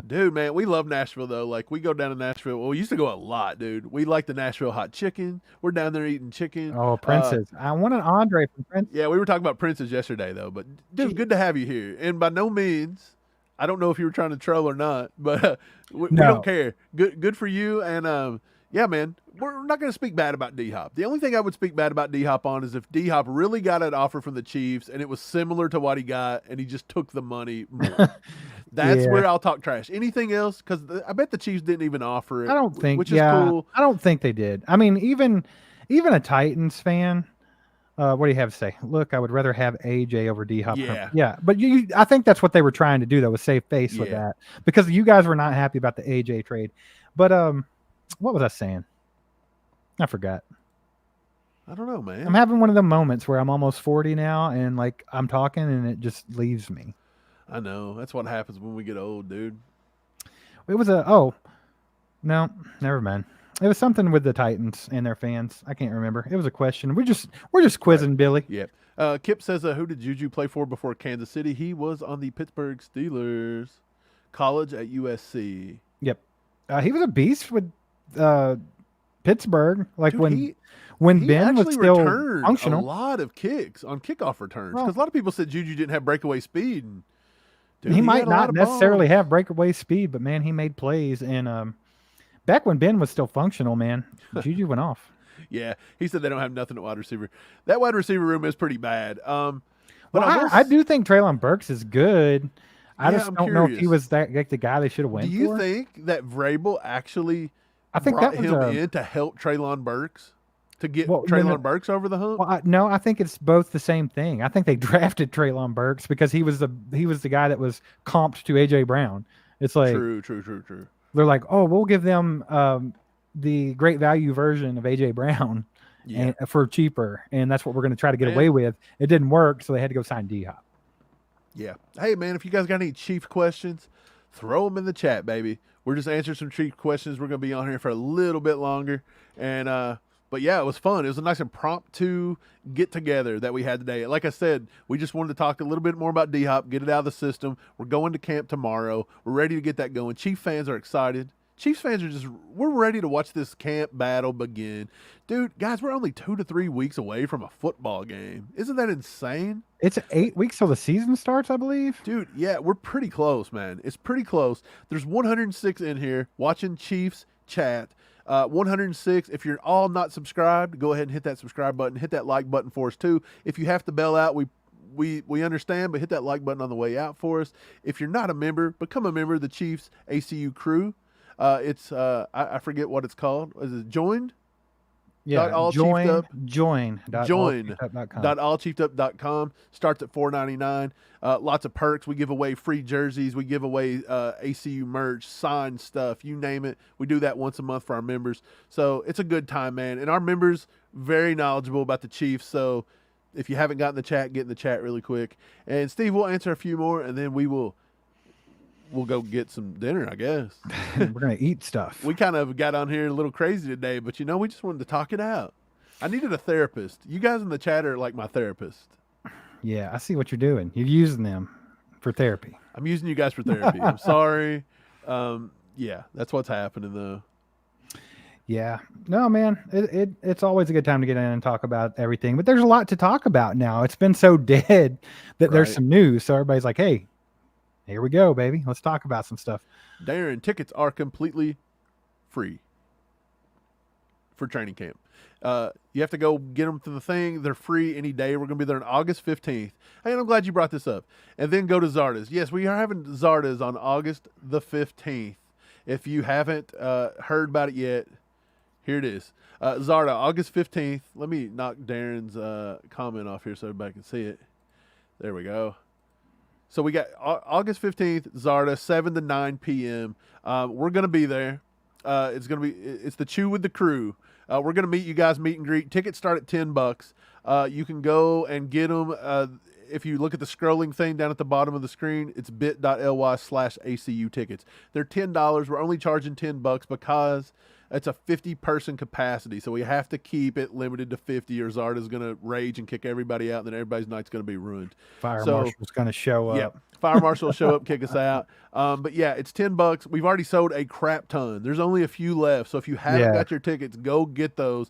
Dude, man, we love Nashville, though. Like, we go down to Nashville. Well, we used to go a lot, dude. We like the Nashville hot chicken. We're down there eating chicken. Oh, Prince's. I want an Andre from Prince. Yeah, we were talking about Prince's yesterday, though. But, dude, good to have you here. And by no means, I don't know if you were trying to troll or not, but we don't care. Good for you. And, yeah, man, we're not going to speak bad about D-Hop. The only thing I would speak bad about D-Hop on is if D-Hop really got an offer from the Chiefs and it was similar to what he got and he just took the money more. That's where I'll talk trash. Anything else? Because I bet the Chiefs didn't even offer it. I don't think, which is cool. I don't think they did. I mean, even a Titans fan, what do you have to say? Look, I would rather have AJ over D-Hop. Yeah. But I think that's what they were trying to do, though, was save face with that, because you guys were not happy about the AJ trade. But what was I saying? I forgot. I don't know, man. I'm having one of them moments where I'm almost 40 now, and like I'm talking and it just leaves me. I know. That's what happens when we get old, dude. It was no, never mind. It was something with the Titans and their fans. I can't remember. It was a question. We're just quizzing Billy. Yeah. Kip says, who did Juju play for before Kansas City? He was on the Pittsburgh Steelers. College at USC. Yep. He was a beast with Pittsburgh. Like, dude, when Ben was still returned functional. A lot of kicks on kickoff returns, because a lot of people said Juju didn't have breakaway speed. And, dude, he might had a lot not of necessarily balls. have breakaway speed, but man, he made plays. And back when Ben was still functional, man, Juju went off. Yeah, he said they don't have nothing at wide receiver. That wide receiver room is pretty bad. But I do think Treylon Burks is good. I just don't know if he was the guy they should have went for. Do you think that Vrabel actually brought him in to help Treylon Burks? To get Treylon Burks over the hump? Well, no, I think it's both the same thing. I think they drafted Treylon Burks because he was the guy that was comped to A.J. Brown. It's like true. They're like, oh, we'll give them the great value version of A.J. Brown for cheaper, and that's what we're going to try to get away with. It didn't work, so they had to go sign D-Hop. Yeah. Hey, man, if you guys got any Chief questions, throw them in the chat, baby. We're just answering some Chief questions. We're going to be on here for a little bit longer, and But yeah, it was fun. It was a nice impromptu get together that we had today. Like I said, we just wanted to talk a little bit more about DHop, get it out of the system. We're going to camp tomorrow. We're ready to get that going. Chief fans are excited. Chiefs fans are we're ready to watch this camp battle begin. Dude, guys, we're only 2 to 3 weeks away from a football game. Isn't that insane? It's 8 weeks till the season starts, I believe. Dude, yeah, we're pretty close, man. It's pretty close. There's 106 in here watching Chiefs chat. 106. If you're all not subscribed, go ahead and hit that subscribe button. Hit that like button for us too. If you have to bail out, we understand, but hit that like button on the way out for us. If you're not a member, become a member of the Chiefs ACU crew. It's I forget what it's called. Is it joined? Yeah, join.allchiefedup.com. Starts at $4.99. Lots of perks. We give away free jerseys. We give away ACU merch, signed stuff, you name it. We do that once a month for our members. So it's a good time, man. And our members, very knowledgeable about the Chiefs. So if you haven't gotten the chat, get in the chat really quick. And Steve, we'll answer a few more, and then we'll go get some dinner, I guess. We're going to eat stuff. We kind of got on here a little crazy today, but we just wanted to talk it out. I needed a therapist. You guys in the chat are like my therapist. Yeah, I see what you're doing. You're using them for therapy. I'm using you guys for therapy. I'm sorry. Yeah, that's what's happening though. Yeah. No, man, it's always a good time to get in and talk about everything, but there's a lot to talk about now. It's been so dead that there's some news. So everybody's like, hey, here we go, baby. Let's talk about some stuff. Darren, tickets are completely free for training camp. You have to go get them through the thing. They're free any day. We're going to be there on August 15th. Hey, and I'm glad you brought this up. And then go to Zarda's. Yes, we are having Zarda's on August the 15th. If you haven't heard about it yet, here it is. Zarda, August 15th. Let me knock Darren's comment off here so everybody can see it. There we go. So we got August 15th, Zarda, 7 to 9 p.m. We're going to be there. It's the Chew with the Crew. We're going to meet you guys, meet and greet. Tickets start at $10. You can go and get them. If you look at the scrolling thing down at the bottom of the screen, it's bit.ly/ACU tickets. They're $10. We're only charging $10 because it's a 50-person capacity. So we have to keep it limited to 50 or Zarda's going to rage and kick everybody out, and then everybody's night's going to be ruined. Fire marshal's going to show up. Yeah, fire marshal will show up, kick us out. But yeah, it's $10. We've already sold a crap ton. There's only a few left. So if you haven't got your tickets, go get those.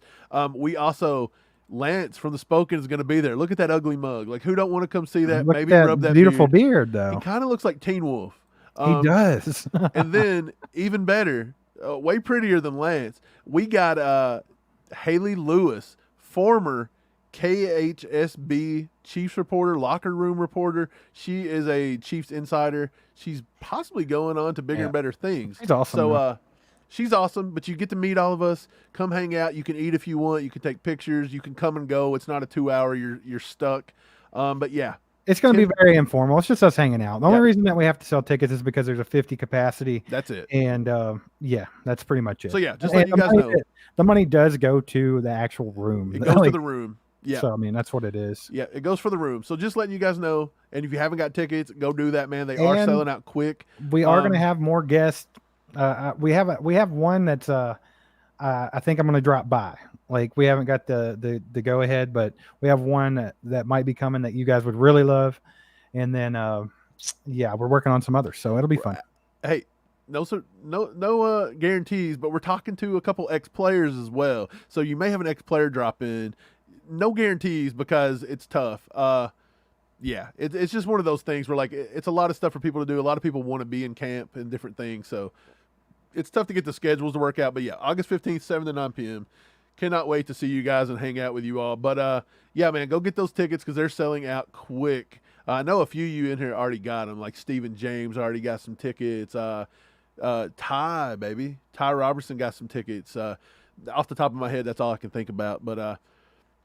We also... Lance from the Spoken is going to be there. Look at that ugly mug. Like, who don't want to come see that? Look Maybe at rub that beautiful beard though. He kind of looks like Teen Wolf. He does. And then, even better, way prettier than Lance, we got Haley Lewis, former KHSB Chiefs reporter, locker room reporter. She is a Chiefs insider. She's possibly going on to bigger and better things. She's awesome. So, she's awesome, but you get to meet all of us. Come hang out. You can eat if you want. You can take pictures. You can come and go. It's not a 2-hour. You're stuck. But yeah, it's going to be very informal. It's just us hanging out. The only reason that we have to sell tickets is because there's a 50 capacity. That's it. And yeah, that's pretty much it. So yeah, just let you guys know. The money does go to the actual room. It goes to the room. Yeah. So I mean, that's what it is. Yeah, it goes for the room. So just letting you guys know. And if you haven't got tickets, go do that, man. They are selling out quick. We are going to have more guests. We have one that's I think I'm going to drop by. Like, we haven't got the go ahead, but we have one that might be coming that you guys would really love. And then we're working on some others, so it'll be fun. Hey, no guarantees, but we're talking to a couple ex-players as well. So you may have an ex-player drop in. No guarantees because it's tough. Yeah, it's just one of those things where, like, it's a lot of stuff for people to do. A lot of people want to be in camp and different things, so it's tough to get the schedules to work out. But yeah, August 15th, 7 to 9 p.m. Cannot wait to see you guys and hang out with you all. But yeah, man, go get those tickets because they're selling out quick. I know a few of you in here already got them, like Stephen James already got some tickets. Ty Robertson got some tickets. Off the top of my head, that's all I can think about. But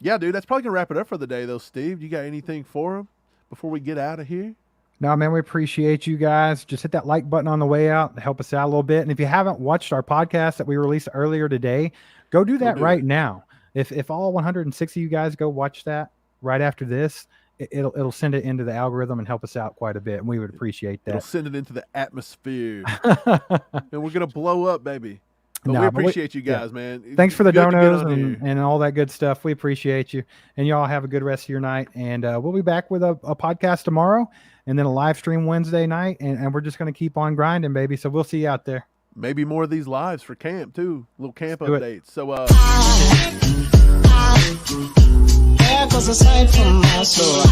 yeah, dude, that's probably going to wrap it up for the day, though, Steve. You got anything for them before we get out of here? No, man, we appreciate you guys. Just hit that like button on the way out to help us out a little bit. And if you haven't watched our podcast that we released earlier today, go do that right now. If all 160 of you guys go watch that right after this, it'll send it into the algorithm and help us out quite a bit. And we would appreciate that. It'll send it into the atmosphere. And we're going to blow up, baby. But No, we but appreciate you guys, man. Thanks for the Good to get donos on here. and all that good stuff. We appreciate you. And y'all have a good rest of your night. And we'll be back with a podcast tomorrow and then a live stream Wednesday night. And we're just going to keep on grinding, baby. So we'll see you out there. Maybe more of these lives for camp, too. Little camp do it. updates. So, There goes a sight from my soul.